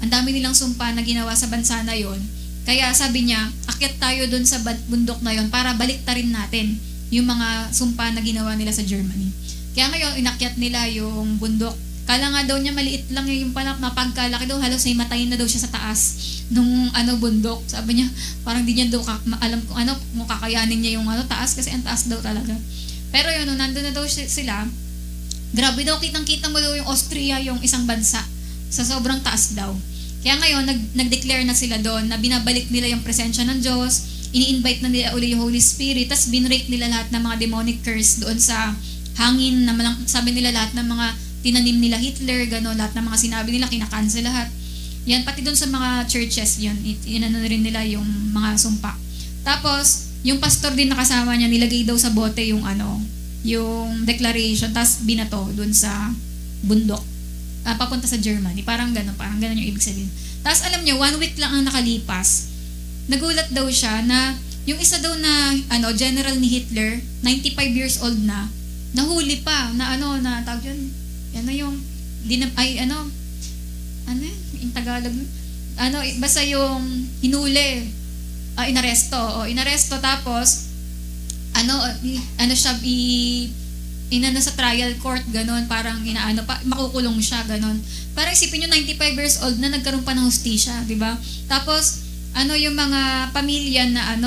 S1: Ang dami nilang sumpa na ginawa sa bansa na yon Kaya sabi niya, akyat tayo doon sa bundok na yon para baliktarin natin yung mga sumpa na ginawa nila sa Germany. Kaya ngayon, inakyat nila yung bundok. Kala nga daw niya maliit lang yung pala, mapagkalaki daw, halos ay matayin na daw siya sa taas nung bundok. Sabi niya, parang di niya daw alam kung kakayanin niya yung taas kasi ang taas daw talaga. Pero yun, nung nandun na daw sila, grabe daw, kitang-kita mo daw yung Austria, yung isang bansa, sa sobrang taas daw. Kaya ngayon, nag-declare na sila doon na binabalik nila yung presensya ng Diyos, ini-invite na nila uli yung Holy Spirit, tas binrake nila lahat ng mga demonic curse doon sa hangin, na sabi nila lahat ng mga tinanim nila Hitler, gano'n, lahat ng mga sinabi nila, kinakancel lahat. Yan, pati doon sa mga churches, yun, inano rin nila yung mga sumpa. Tapos, yung pastor din nakasama niya, nilagay daw sa bote yung yung declaration, tas binato doon sa bundok. Papunta sa Germany. Parang gano'n yung ibig sabihin. Tapos alam niyo, 1 week lang ang nakalipas. Nagulat daw siya na yung isa daw na general ni Hitler, 95 years old na, nahuli pa na na tawag yun. Yung yung Tagalog. Basta yung hinuli, inaresto tapos siya sa trial court, ganon, parang makukulong siya, ganon. Parang isipin nyo, 95 years old na, nagkaroon pa ng hustisya, di ba? Tapos, yung mga pamilya na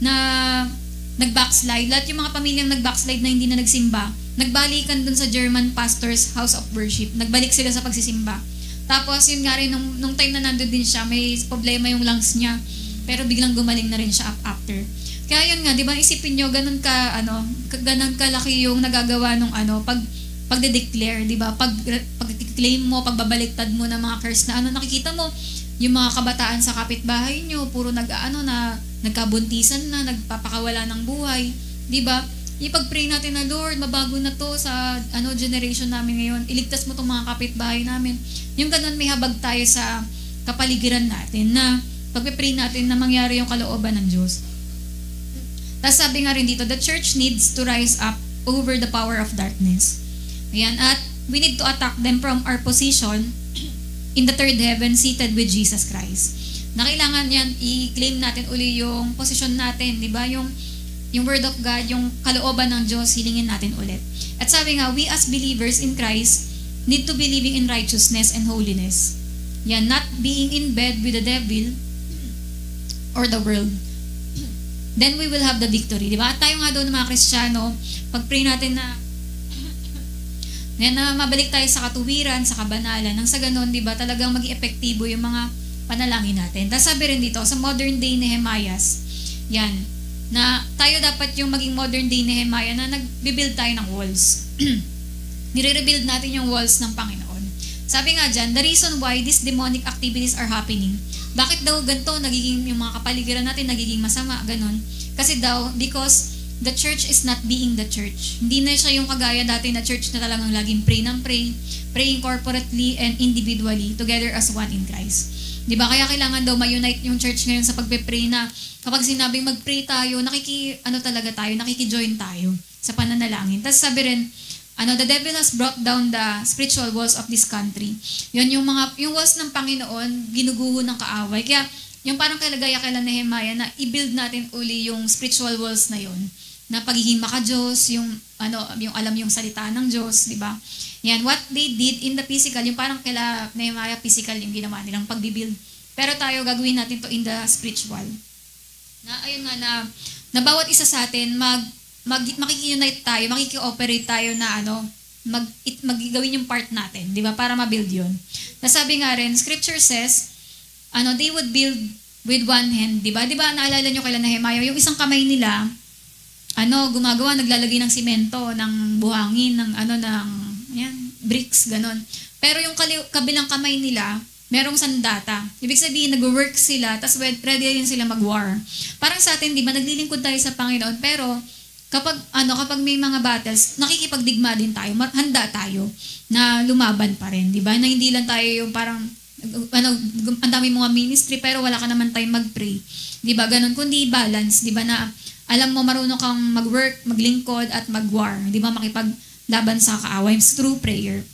S1: na nag-backslide, lahat yung mga pamilyang nag-backslide na hindi na nagsimba, nagbalikan dun sa German pastor's house of worship, nagbalik sila sa pagsisimba. Tapos, yun nga rin, nung time na nandun din siya, may problema yung lungs niya, pero biglang gumaling na rin siya after. Kaya yun nga, di ba, isipin nyo, ganun kalaki yung nagagawa nung pagde-declare, di ba? Pag-claim mo, pagbabaliktad mo ng mga curse na nakikita mo, yung mga kabataan sa kapitbahay nyo, puro nagkabuntisan na, nagpapakawala ng buhay, di ba? Ipag-pray natin na, Lord, mabago na to sa generation namin ngayon, iligtas mo tong mga kapitbahay namin. Yung ganun, may habag tayo sa kapaligiran natin na pag-pray natin na mangyari yung kalooban ng Diyos. Tapos sabi nga rin dito, the church needs to rise up over the power of darkness. Ayan, at we need to attack them from our position in the third heaven seated with Jesus Christ. Na kailangan yan, i-claim natin uli yung position natin, di ba? Yung word of God, yung kalooban ng Diyos, hilingin natin ulit. At sabi nga, we as believers in Christ need to be living in righteousness and holiness. Yan, not being in bed with the devil or the world. Then we will have the victory. Diba? At tayo nga doon mga Kristiyano, pag-pray natin na mabalik tayo sa katuwiran, sa kabanalan, nang sa ganun, diba, talagang maging epektibo yung mga panalangin natin. Tapos sabi rin dito, sa modern day Nehemiah, yan, na tayo dapat yung maging modern day Nehemiah na nag-build tayo ng walls. Nire-rebuild natin yung walls ng Panginoon. Sabi nga dyan, the reason why these demonic activities are happening, bakit daw ganito, yung mga kapaligiran natin nagiging masama, ganun. Kasi daw, because the church is not being the church. Hindi na siya yung kagaya dati na church na talagang laging pray ng pray, praying corporately and individually, together as one in Christ. Diba? Kaya kailangan daw ma-unite yung church ngayon sa pagpe-pray na kapag sinabing mag-pray tayo, nakikijoin tayo sa pananalangin. Tapos sabi rin, the devil has brought down the spiritual walls of this country. Yun yung walls ng Panginoon, ginuguho ng kaaway. Kaya yung parang kalagaya kay Nehemiah na i-build natin uli yung spiritual walls na yun, na pagiging maka-Diyos, yung alam yung salita ng Diyos, di ba? Yan, what they did in the physical, yung parang kila Nehemiah physical yung ginawa nilang pag-build. Pero tayo gagawin natin to in the spiritual. Na ayun nga na bawat isa sa atin makiki-unite tayo, makiki-operate tayo na magigawin yung part natin, di ba? Para ma-build yun. Nasabi nga rin, scripture says, they would build with one hand, di ba? Di ba, naalala nyo kailan Nehemiah, yung isang kamay nila, gumagawa, naglalagay ng simento, ng buhangin, ng bricks, ganon. Pero yung kabilang kamay nila, merong sandata. Ibig sabihin, nag-work sila, tapos ready din sila mag-war. Parang sa atin, di ba, naglilingkod tayo sa Panginoon, pero kapag may mga battles, nakikipagdigma din tayo, handa tayo na lumaban pa rin, di ba? Na hindi lang tayo yung parang, ang dami mga ministry, pero wala ka naman time mag-pray. Di ba? Ganon, kundi balance, di ba, na alam mo, marunong kang mag-work, maglingkod, at mag-war. Di ba? Makipaglaban sa kaaway through prayer.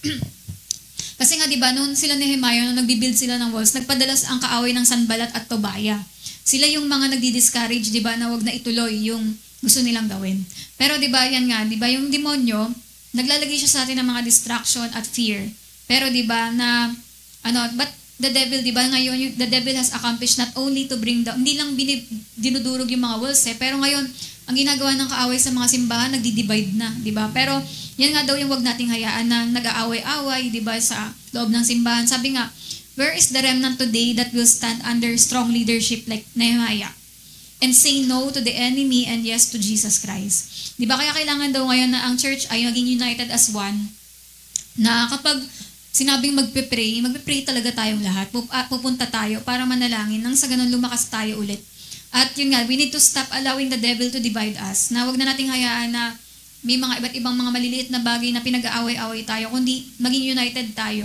S1: Kasi nga, di ba, noon sila Nehemiah, nung nagbibuild sila ng walls, nagpadalas ang kaaway ng Sanballat at Tobia. Sila yung mga nagdi-discourage, di ba, na wag na ituloy yung gusto nilang gawin. Pero di ba, yan nga, di ba, yung demonyo, naglalagay siya sa atin ng mga distraction at fear. Pero di ba, na, but the devil, di ba, ngayon, the devil has accomplished not only to bring down, hindi lang dinudurog yung mga walls, pero ngayon, ang ginagawa ng kaaway sa mga simbahan, nagdi-divide na, di ba? Pero, yan nga daw yung wag nating hayaan na nag-aaway-away, di ba, sa loob ng simbahan. Sabi nga, where is the remnant today that will stand under strong leadership like Nehemiah and say no to the enemy and yes to Jesus Christ? Di ba, kaya kailangan daw ngayon na ang church ay maging united as one, na kapag sinabing magpe-pray talaga tayong lahat. Pupunta tayo para manalangin nang sa ganun lumakas tayo ulit. At yun nga, we need to stop allowing the devil to divide us. Na wag na nating hayaan na may mga iba't ibang mga maliliit na bagay na pinag-aaway-away tayo, kundi maging united tayo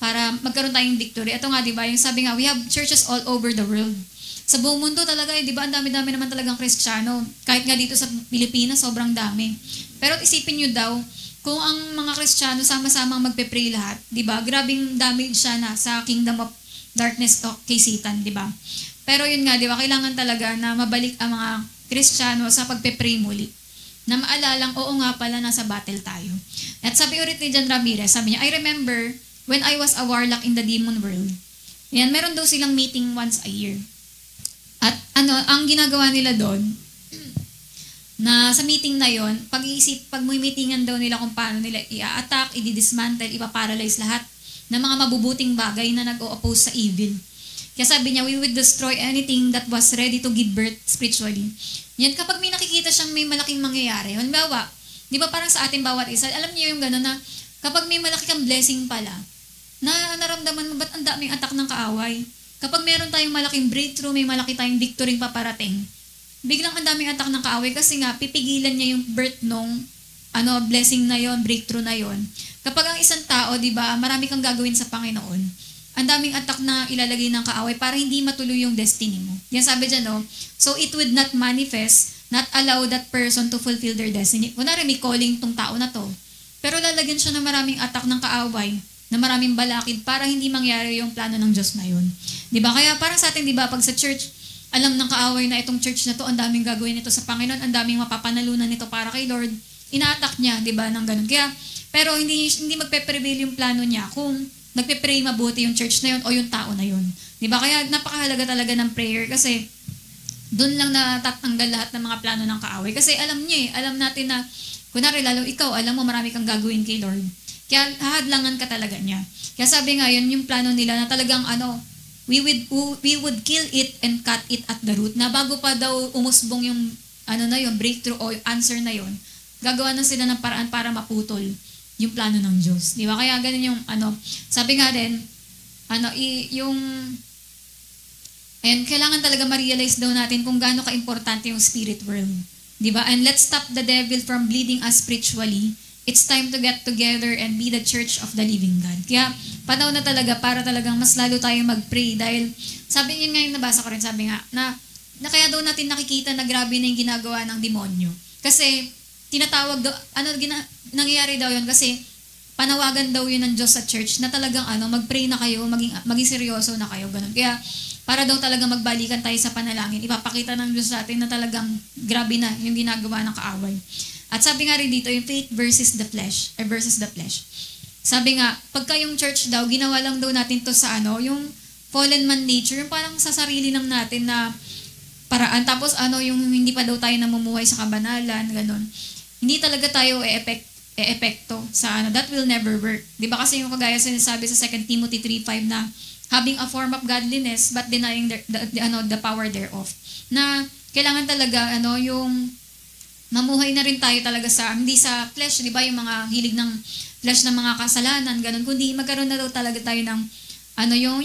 S1: para magkaroon tayong victory. Ito nga, di ba, yung sabi nga, we have churches all over the world. Sa buong mundo talaga, di ba, ang dami-dami naman talagang Kristiyano. Kahit nga dito sa Pilipinas, sobrang dami. Pero isipin nyo daw, kung ang mga Kristiyano sama-sama magpe-pray lahat, di ba, grabing damage siya na sa kingdom of darkness to kay Satan, di ba? Pero yun nga, di ba, kailangan talaga na mabalik ang mga Kristiyano sa pagpe-pray muli. Na maalalang, oo nga pala, nasa battle tayo. At sabi ulit ni John Ramirez, sabi niya, I remember when I was a warlock in the demon world. Yan, meron daw silang meeting once a year. At ang ginagawa nila doon, na sa meeting na yon, pag meetingan daw nila kung paano nila i-attack, i-dismantle, ipaparalyze lahat ng mga mabubuting bagay na nag-o-oppose sa evil. Kaya sabi niya, we would destroy anything that was ready to give birth spiritually. Yan, kapag may nakikita siyang may malaking mangyayari, halimbawa, di ba parang sa atin bawat isa, alam niyo yung gano'n na kapag may malaki kang blessing pala, na naramdaman mo, ba't ang daming attack ng kaaway? Kapag meron tayong malaking breakthrough, may malaki tayong victory paparating, biglang ang daming attack ng kaaway kasi nga, pipigilan niya yung birth nung blessing na yon, breakthrough na yon. Kapag ang isang tao, di ba, marami kang gagawin sa Panginoon, ang daming attack na ilalagay ng kaaway para hindi matuloy yung destiny mo. Yan sabi dyan, no? So it would not manifest, not allow that person to fulfill their destiny. Kunwari, may calling tong tao na to. Pero lalagyan siya ng maraming attack ng kaaway, na maraming balakid para hindi mangyari yung plano ng Diyos na yun. Diba? Kaya parang sa atin, diba, pag sa church, alam ng kaaway na itong church na to, ang daming gagawin nito sa Panginoon, ang daming mapapanalunan nito para kay Lord, ina-attack niya, diba, ng ganun. Kaya, pero hindi magpe-prevail yung plano niya kung nagpe-pray mabuti yung church na yun o yung tao na yun. Diba? Kaya napakahalaga talaga ng prayer kasi doon lang natatanggal lahat ng mga plano ng kaaway. Kasi alam niya alam natin na, kunwari lalo ikaw, alam mo marami kang gagawin kay Lord. Kaya hahadlangan ka talaga niya. Kaya sabi nga yun, yung plano nila na talagang we would kill it and cut it at the root. Na bago pa daw umusbong yung breakthrough o answer na yun, gagawa na sila ng paraan para maputol yung plano ng Diyos. Di ba? Kaya ganun yung sabi nga din, kailangan talaga ma-realize daw natin kung gaano ka-importante yung spirit world. Di ba? And let's stop the devil from bleeding us spiritually. It's time to get together and be the church of the living God. Kaya, panahon na talaga para talagang mas lalo tayong mag-pray dahil, sabi yun ngayon, nabasa ko rin, sabi nga, na kaya daw natin nakikita na grabe na yung ginagawa ng demonyo. Kasi, tinatawag daw, nangyayari daw yun kasi, panawagan daw yun ng Diyos sa church na talagang mag-pray na kayo, maging seryoso na kayo, ganun. Kaya, para daw talaga magbalikan tayo sa panalangin, ipapakita ng Diyos sa atin na talagang grabe na yung ginagawa ng kaaway. At sabi nga rin dito, yung faith versus the flesh. Sabi nga, pagka yung church daw, ginawa lang daw natin to sa yung fallen man nature, yung parang sa sarili lang natin na paraan. Tapos yung hindi pa daw tayo namumuhay sa kabanalan, ganun. Hindi talaga tayo e-epekto sa that will never work. Di ba kasi yung kagaya sinasabi sa 2 Timothy 3:5 na having a form of godliness but denying the power thereof. Na kailangan talaga yung mamuhay na rin tayo talaga hindi sa flesh, di ba, yung mga hilig ng flesh ng mga kasalanan, ganun, kundi magkaroon na daw talaga tayo ng yung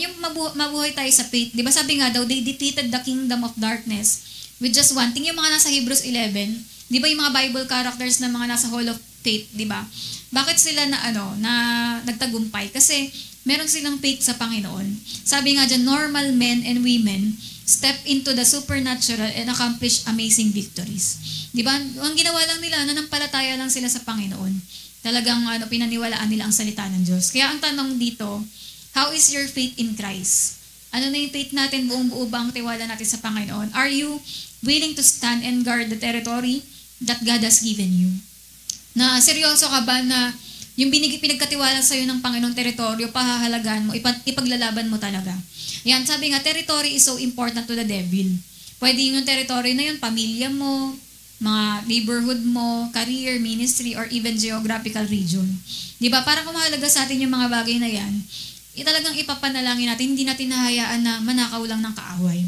S1: mabuhay tayo sa faith. Di ba sabi nga daw, they defeated the kingdom of darkness with just one thing. Yung mga nasa Hebrews 11, di ba yung mga Bible characters na mga nasa Hall of Faith, di ba? Bakit sila na nagtagumpay? Kasi meron silang faith sa Panginoon. Sabi nga dyan, normal men and women step into the supernatural and accomplish amazing victories. Di ba? Ang ginawa lang nila, nanampalataya lang sila sa Panginoon. talagang pinaniwalaan nila ang salita ng Diyos. Kaya ang tanong dito, how is your faith in Christ? Ano na yung faith natin? Buong-buo ba ang tiwala natin sa Panginoon? Are you willing to stand and guard the territory that God has given you? Na seryoso ka ba na yung pinagkatiwala sa'yo ng Panginoong teritoryo, pahahalagaan mo, ipaglalaban mo talaga? Yan, sabi nga, territory is so important to the devil. Pwede yung territory na yun, pamilya mo, mga neighborhood mo, career, ministry, or even geographical region. Di ba? Para kung mahalaga sa atin yung mga bagay na yan, talagang ipapanalangin natin, hindi natin nahayaan na manakaw lang ng kaaway.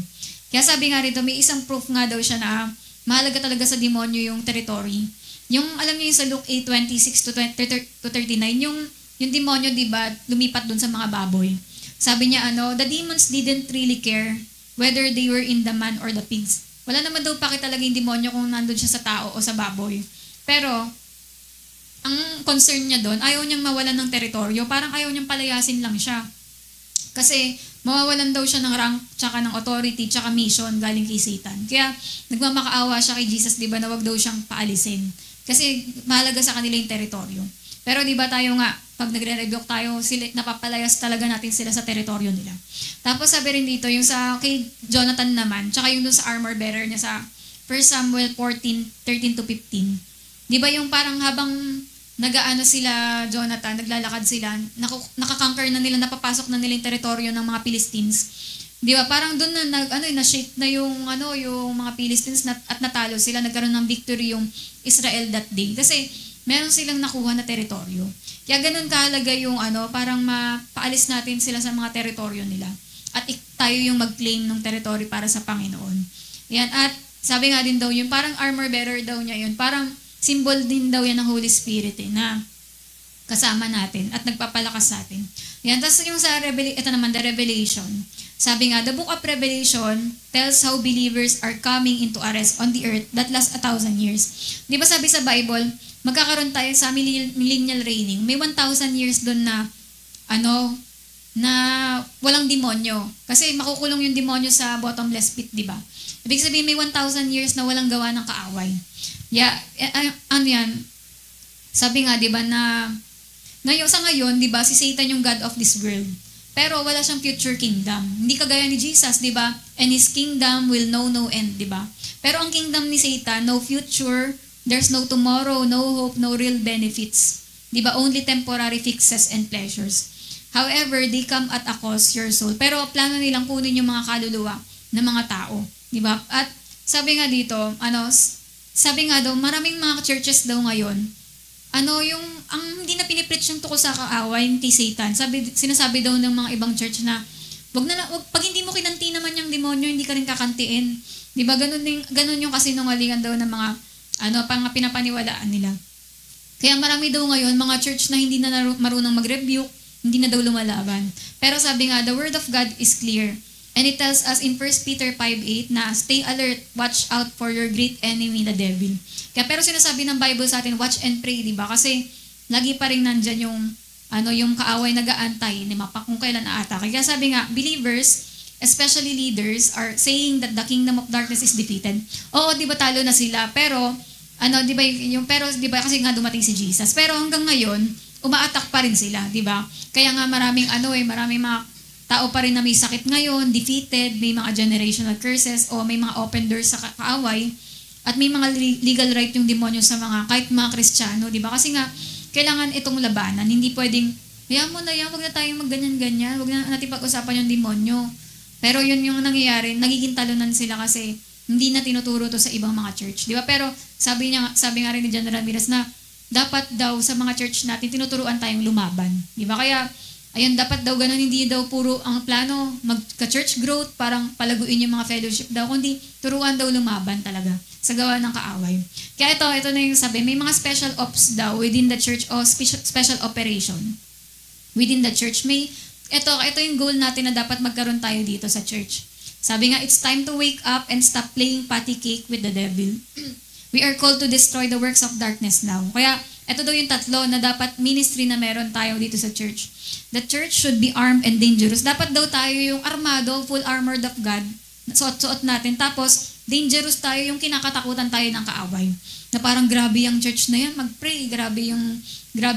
S1: Kaya sabi nga rito, may isang proof nga daw siya na mahalaga talaga sa demonyo yung territory. Yung, alam niyo yung sa Luke 8:26 to 39, yung demonyo, di ba, lumipat dun sa mga baboy. Sabi niya, the demons didn't really care whether they were in the man or the pigs. Wala naman daw paki talaga yung demonyo kung nandun siya sa tao o sa baboy. Pero, ang concern niya doon, ayaw niyang mawalan ng teritoryo, parang ayaw niyang palayasin lang siya. Kasi, mawawalan daw siya ng rank, tsaka ng authority, tsaka mission galing kay Satan. Kaya, nagmamakaawa siya kay Jesus, di ba, na wag daw siyang paalisin. Kasi, mahalaga sa kanila yung teritoryo. Pero di ba tayo nga, pag nagre-rebuke tayo, napapalayas talaga natin sila sa teritoryo nila. Tapos sabi rin dito, yung sa kay Jonathan naman, tsaka yung dun sa armor bearer niya sa 1 Samuel 14:13 to 15. Di ba yung parang habang nagaano sila, Jonathan, naglalakad sila, nakakonquer na nila, napapasok na nila yung teritoryo ng mga Philistines. Di ba? Parang doon na na-shake na yung mga Philistines at natalo sila, nagkaroon ng victory yung Israel that day. Kasi meron silang nakuha na teritoryo. Kaya ganun kahalaga yung parang mapaalis natin sila sa mga teritoryo nila. At tayo yung mag-claim ng teritoryo para sa Panginoon. Yan. At sabi nga din daw yun, parang armor bearer daw niya yun. Parang symbol din daw yan ng Holy Spirit na kasama natin at nagpapalakas sa atin. Yan. Tapos yung sa ito naman, the Revelation. Sabi nga, the book of Revelation tells how believers are coming into a rest on the earth that lasts 1,000 years. Di ba sabi sa Bible, magkakaroon tayo sa millennial reigning. May 1,000 years doon na na walang demonyo. Kasi makukulong yung demonyo sa bottomless pit, di ba? Ibig sabihin may 1,000 years na walang gawa ng kaaway. Yeah, yan? Sabi nga, di ba, na sa ngayon, di ba, si Satan yung God of this world. Pero wala siyang future kingdom. Hindi kagaya ni Jesus, di ba? And His kingdom will know no end, di ba? Pero ang kingdom ni Satan, no future, there's no tomorrow, no hope, no real benefits. Di ba? Only temporary fixes and pleasures. However, they come at a cost your soul. Pero plano nilang kunin yung mga kaluluwa ng mga tao. Di ba? At sabi nga dito, sabi nga daw, maraming mga churches daw ngayon, ang hindi na pinipreach yung tukol sa kaaway kay Satan. Sinasabi daw ng mga ibang church na, pag hindi mo kinanti naman yung demonyo, hindi ka rin kakantiin. Di ba? Ganun yung kasinungalingan daw ng mga pinapaniwalaan nila. Kaya marami daw ngayon, mga church na hindi na marunong mag-rebuke, hindi na daw lumalaban. Pero sabi nga, the word of God is clear. And it tells us in 1 Peter 5:8 na stay alert, watch out for your great enemy, the devil. Kaya pero sinasabi ng Bible sa atin, watch and pray, di ba? Kasi lagi pa rin nandyan yung kaaway nag-aantay, kung kailan aatake. Kaya sabi nga, believers, especially leaders, are saying that the kingdom of darkness is defeated. Oo, di ba talo na sila? Pero, di ba, kasi nga dumating si Jesus. Pero hanggang ngayon, umaatak pa rin sila, di ba? Kaya nga maraming mga tao pa rin na may sakit ngayon, defeated, may mga generational curses, o may mga open doors sa kaaway, at may mga legal right yung demonyo sa kahit mga Kristiyano, di ba? Kasi nga, kailangan itong labanan. Hindi pwedeng, mo na yan, wag na tayong magganyan-ganyan, wag na natin pag-usapan yung demonyo. Pero yun yung nangyayari, nagiging talunan sila kasi hindi na tinuturo to sa ibang mga church. Di ba? Pero sabi nga rin ni General Miras na dapat daw sa mga church natin tinuturuan tayong lumaban. Di ba? Kaya, dapat daw ganun, hindi daw puro ang plano, magka-church growth, parang palaguin yung mga fellowship daw, kundi turuan daw lumaban talaga sa gawa ng kaaway. Kaya ito na yung sabi, may mga special ops daw within the church o special operation within the church. Ito yung goal natin na dapat magkaroon tayo dito sa church. Sabi nga, it's time to wake up and stop playing patty cake with the devil. We are called to destroy the works of darkness now. Kaya, ito daw yung tatlo na dapat ministry na meron tayo dito sa church. The church should be armed and dangerous. Dapat daw tayo yung armado, full armored of God. Suot-suot natin. Tapos, dangerous tayo, yung kinakatakutan tayo ng kaaway. Na parang grabe yung church na yan, mag-pray, grabe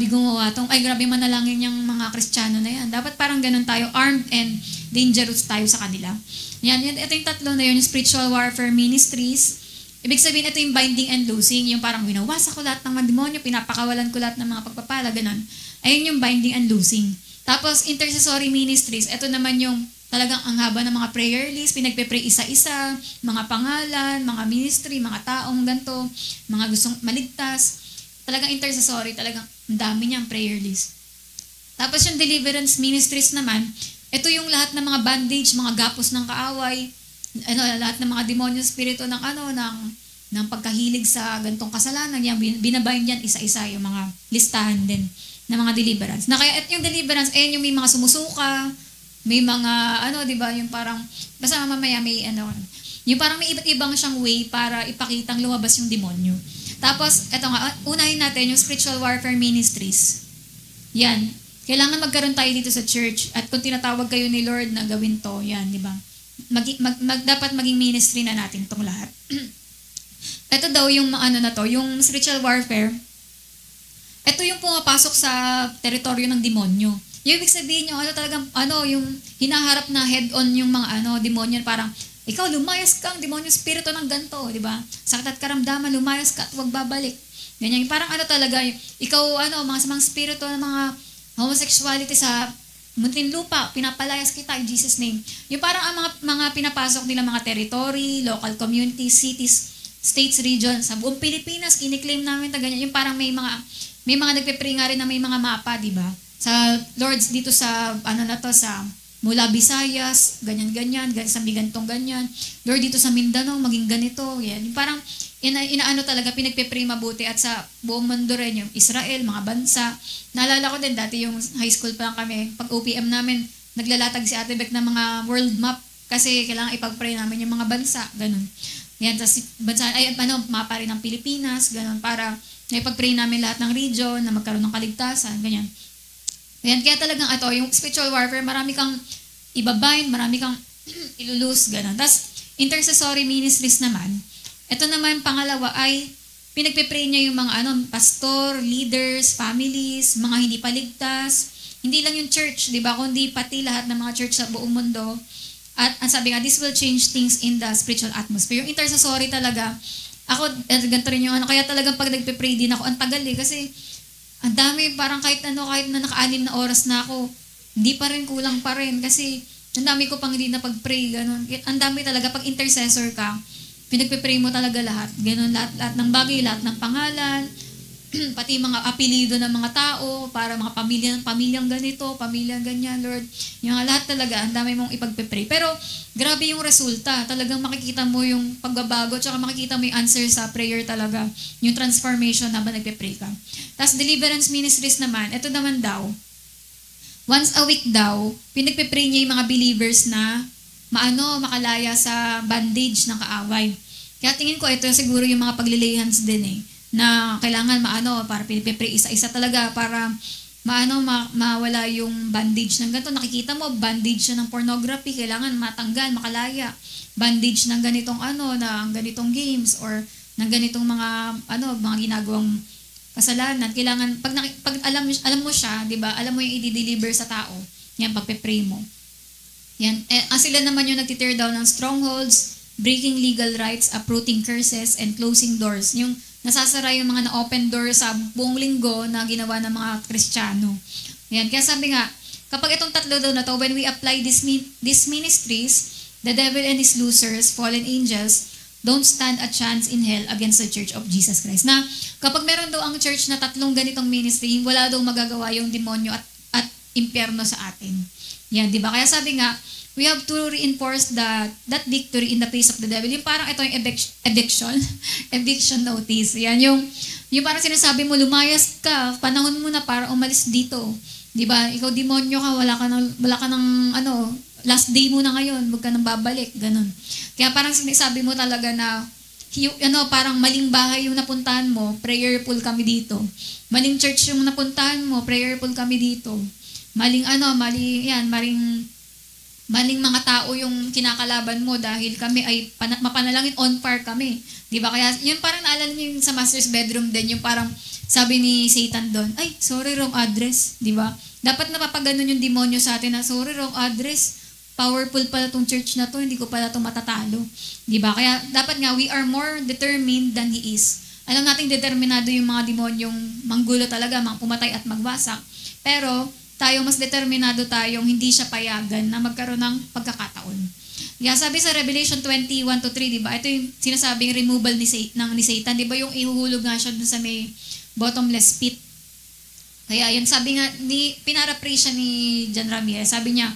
S1: gumawa grabe manalangin yung mga Kristiyano na yan. Dapat parang ganun tayo, armed and dangerous tayo sa kanila. Yan, ito yung tatlo na yun, yung spiritual warfare ministries. Ibig sabihin, ito yung binding and loosing, yung parang winawasak ko lahat ng mga demonyo, pinapakawalan ko lahat ng mga pagpapala, ganun. Ayun yung binding and loosing. Tapos, intercessory ministries, ito naman yung talagang ang haba ng mga prayer list, pinagpe-pray isa-isa, mga pangalan, mga ministry, mga taong ganito, mga gustong maligtas. Talagang intercessory, talagang ang dami niyang prayer list. Tapos yung deliverance ministries naman, ito yung lahat ng mga bandage, mga gapos ng kaaway, lahat ng mga demonyo spirito ng pagkahilig sa gantong kasalanan, yan, binabayin yan isa-isa yung mga listahan din ng mga deliverance. Na kaya yung deliverance, ayun yung may mga sumusuka, may mga, di ba, yung parang, basta mamaya may, yung parang may iba't ibang siyang way para ipakitang lumabas yung demonyo. Tapos, eto nga, unahin natin yung spiritual warfare ministries. Yan. Kailangan magkaroon tayo dito sa church at kung tinatawag kayo ni Lord na gawin to, yan, di ba? Dapat maging ministry na natin itong lahat. Ito daw yung yung spiritual warfare. Ito yung pumapasok sa teritoryo ng demonyo. Yung ibig sabihin yung yung hinaharap na head-on yung mga demonyo, parang ikaw lumayas kang demonyo spirito ng ganto, di ba? Sakit at karamdaman, lumayas ka at huwag babalik. Ganyan, parang talaga, ikaw mga samang spirito ng mga homosexuality sa munting lupa, pinapalayas kita in Jesus' name. Yung parang ang mga pinapasok nila mga territory, local communities, cities, states, regions, sa buong Pilipinas, kiniklaim namin ganyan. Yung parang may mga nagpe-pray nga rin na may mga mapa, di ba? Sa Lords dito sa, sa mula Visayas, ganyan-ganyan, sa gantong ganyan. Lord, dito sa Mindanao, maging ganito. Yan. Yung parang, talaga, pinagpe-pray mabuti at sa buong mundo rin, yung Israel, mga bansa. Naalala ko din, dati yung high school pa lang kami, pag OPM namin, naglalatag si Ate Beck ng mga world map kasi kailangan ipag-pray namin yung mga bansa, ganun. Yan, tapos mapa rin ng Pilipinas, ganun, para ipag-pray namin lahat ng region na magkaroon ng kaligtasan, ganyan. Yan, kaya talagang yung spiritual warfare, marami kang ibabind, marami kang ilulus, ganun. Tapos, intercessory ministries naman, ito naman pangalawa ay pinagpe-pray niya yung mga pastor, leaders, families, mga hindi paligtas. Hindi lang yung church, di ba? Kundi pati lahat ng mga church sa buong mundo. At ang sabi nga, this will change things in the spiritual atmosphere. Yung intercessory talaga, ako, ganito rin yung kaya talagang pag nagpe-pray din ako, ang tagal kasi ang dami, parang kahit na naka-6 na oras na ako, hindi pa rin, kulang pa rin. Kasi ang dami ko pang hindi na pag-pray, ganun. Ang dami talaga, pag intercessor ka, pinagpe-pray mo talaga lahat. Ganun, lahat ng bagay, lahat ng pangalan, pati mga apelido ng mga tao, para mga pamilyang ganito, pamilyang ganyan, Lord. Yung lahat talaga, ang dami mong ipagpe-pray. Pero, grabe yung resulta. Talagang makikita mo yung pagbabago, tsaka makikita mo yung answer sa prayer talaga. Yung transformation habang nagpe-pray ka. Tapos, deliverance ministries naman, ito naman daw, once a week daw, pinagpe-pray niya yung mga believers na makalaya sa bandage ng kaaway. Kaya tingin ko, ito siguro yung mga paglilay-hands din na kailangan para pinipipray isa-isa talaga para mawala yung bandage ng ganito. Nakikita mo, bandage siya ng pornography, kailangan matanggal, makalaya. Bandage ng ganitong ng ganitong games or ng ganitong mga ginagawang kasalanan. Kailangan, pag alam mo siya, di ba, alam mo yung i-deliver sa tao, yan, pagpe-pray mo. Yan. Sila naman yung nagtitear down ng strongholds, breaking legal rights, uprooting curses, and closing doors. Yung nasasara yung mga na-open doors sa buong linggo na ginawa ng mga Kristiyano. Yan. Kaya sabi nga, kapag itong tatlo daw na to, when we apply these ministries, the devil and his losers, fallen angels, don't stand a chance in hell against the Church of Jesus Christ. Na kapag meron daw ang church na tatlong ganitong ministry, wala daw magagawa yung demonyo at impyerno sa atin. Yan, di ba? Kaya sabi nga, we have to reinforce that victory in the face of the devil. Yung parang ito yung eviction notice. Yan, yung parang sinasabi mo, lumayas ka, panahon mo na para umalis dito. Di ba? Ikaw demonyo ka, wala ka ng last day mo na ngayon, huwag ka nang babalik, ganun. Kaya parang sinasabi mo talaga na, parang maling bahay yung napuntahan mo, prayerful kami dito. Maling church yung napuntahan mo, prayerful kami dito. Maling maling mga tao yung kinakalaban mo dahil kami ay mapanalangin, on par kami. Di ba? Kaya yun parang naalala niyo yung sa master's bedroom din, yung parang sabi ni Satan doon, ay, sorry, wrong address. Di ba? Dapat napapaganon yung demonyo sa atin na, sorry, wrong address. Powerful pala tong church na to, hindi ko pala to matatalo. Di ba? Kaya dapat nga, we are more determined than he is. Alam natin determinado yung mga demonyong manggulo talaga, pumatay at magwasak. Pero, tayo mas determinado tayong hindi siya payagan na magkaroon ng pagkakataon. Yeah, sabi sa Revelation 21-3, di ba? Ito yung sinasabing removal ni Satan. Di ba yung ihuhulog nga siya dun sa may bottomless pit. Kaya yan, sabi nga, pinaraphrase siya ni John Ramirez. Sabi niya,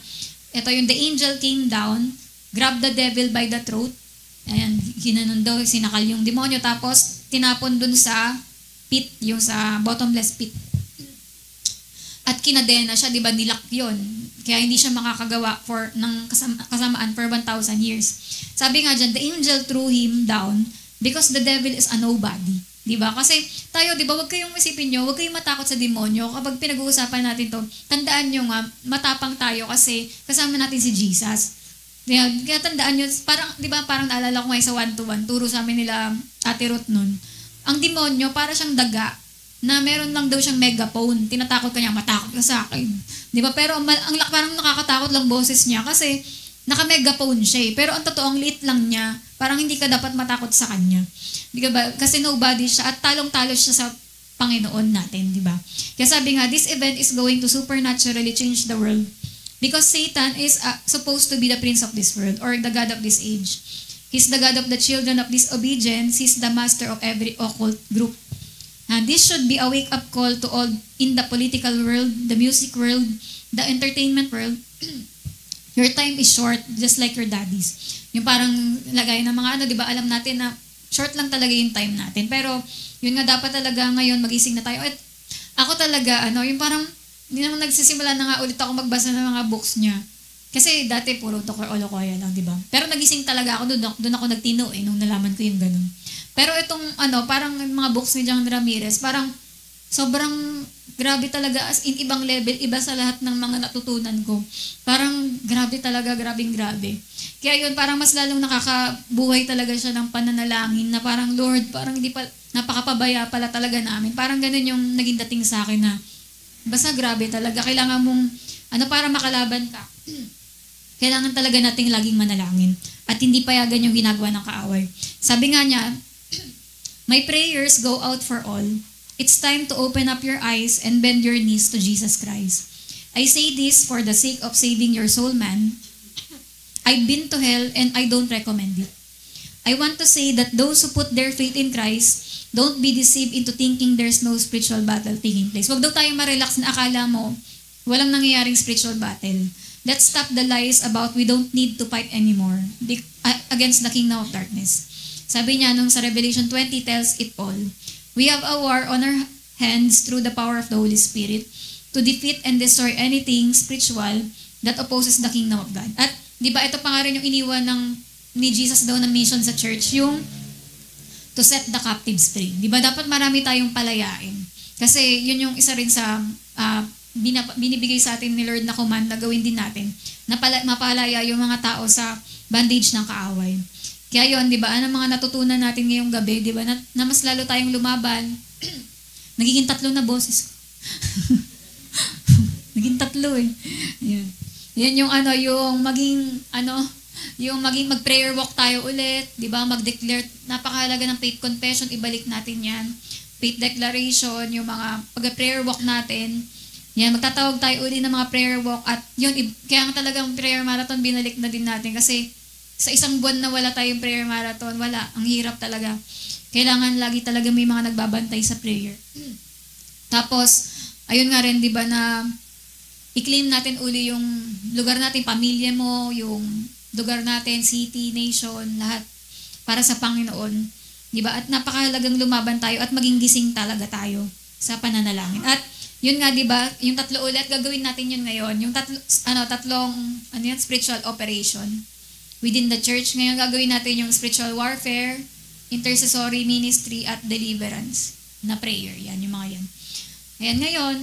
S1: ito yung the angel came down, grabbed the devil by the throat. Ayan, ginanon daw, sinakal yung demonyo. Tapos, tinapon dun sa pit, yung sa bottomless pit. At kinadena siya, di ba, nilak yun. Kaya hindi siya makakagawa ng kasamaan for 1,000 years. Sabi nga dyan, the angel threw him down because the devil is a nobody. Di ba? Kasi tayo, di ba, wag kayong isipin nyo, wag kayong matakot sa demonyo. Kapag pinag-uusapan natin to, tandaan nyo nga, matapang tayo kasi kasama natin si Jesus. Kaya tandaan nyo, parang, di ba, parang naalala ko ngayon sa 1-to-1, turo sa amin nila Ate Ruth nun. Ang demonyo, para siyang daga, na meron lang daw siyang megaphone. Tinatakot ka niya, matakot ka sa akin. Di ba? Pero parang nakakatakot lang boses niya kasi naka-megaphone siya eh. Pero ang totoo, ang liit lang niya. Parang hindi ka dapat matakot sa kanya. Di ba? Kasi nobody siya at talong-talo siya sa Panginoon natin. Di ba? Kaya sabi nga, this event is going to supernaturally change the world because Satan is supposed to be the prince of this world or the God of this age. He's the God of the children of disobedience. He's the master of every occult group. This should be a wake-up call to all in the political world, the music world, the entertainment world. Your time is short, just like your daddy's. Yung parang lagay ng mga di ba, alam natin na short lang talaga yung time natin. Pero, yun nga, dapat talaga ngayon magising na tayo. At ako talaga, yung parang, hindi naman nagsisimula na nga ulit ako magbasa ng mga books niya. Kasi dati puro Dr. Olokoya lang, di ba? Pero nagising talaga ako, doon ako nagtino nung nalaman ko yung ganun. Pero itong parang mga books ni John Ramirez, parang sobrang grabe talaga, as in ibang level, iba sa lahat ng mga natutunan ko. Parang grabe talaga, grabing grabe. Kaya yun, parang mas lalong nakakabuhay talaga siya ng pananalangin na parang, Lord, parang hindi pa, napakapabaya pala talaga namin. Parang ganun yung naging dating sa akin na, basta grabe talaga, kailangan mong, para makalaban ka. Kailangan talaga nating laging manalangin. At hindi payagan yung ginagawa ng kaaway. Sabi nga niya, my prayers go out for all. It's time to open up your eyes and bend your knees to Jesus Christ. I say this for the sake of saving your soul, man. I've been to hell and I don't recommend it. I want to say that those who put their faith in Christ, don't be deceived into thinking there's no spiritual battle taking place. Huwag daw tayo ma-relax na akala mo walang nangyayaring spiritual battle. Let's stop the lies about we don't need to fight anymore against the kingdom of darkness. Sabi niya nung sa Revelation 20 tells it all. We have a war on our hands through the power of the Holy Spirit to defeat and destroy anything spiritual that opposes the kingdom of God. At di ba ito pa nga rin yung iniwan ni Jesus daw na mission sa church, yung to set the captives free. Di ba dapat marami tayong palayain? Kasi yun yung isa rin sa binibigay sa atin ni Lord na command na gawin din natin, na mapalaya yung mga tao sa bondage ng kaaway. Kaya yun, di ba, ano mga natutunan natin ngayong gabi, di ba, na mas lalo tayong lumaban. Nagiging 3 na boses ko. Naging 3 eh. Yan. Yan yung yung maging mag-prayer walk tayo ulit, di ba, mag-declare, napakahalaga ng faith confession, ibalik natin yan. Faith declaration, yung mga pag-prayer walk natin, yan, magtatawag tayo ulit ng mga prayer walk at yun, kaya nga talagang prayer marathon, binalik na din natin kasi sa isang buwan na wala tayong prayer marathon, wala. Ang hirap talaga. Kailangan lagi talaga may mga nagbabantay sa prayer. Tapos, ayun nga rin, di ba, na i-claim natin uli yung lugar natin, pamilya mo, yung lugar natin, city, nation, lahat para sa Panginoon. Di ba? At napakahalagang lumaban tayo at maging gising talaga tayo sa pananalangin. At yun nga, di ba, yung 3 ulit, gagawin natin yun ngayon. Yung tatlong spiritual operation within the church. Ngayon gagawin natin yung spiritual warfare, intercessory ministry, at deliverance na prayer. Yan, yung mga yan. Ayan, ngayon,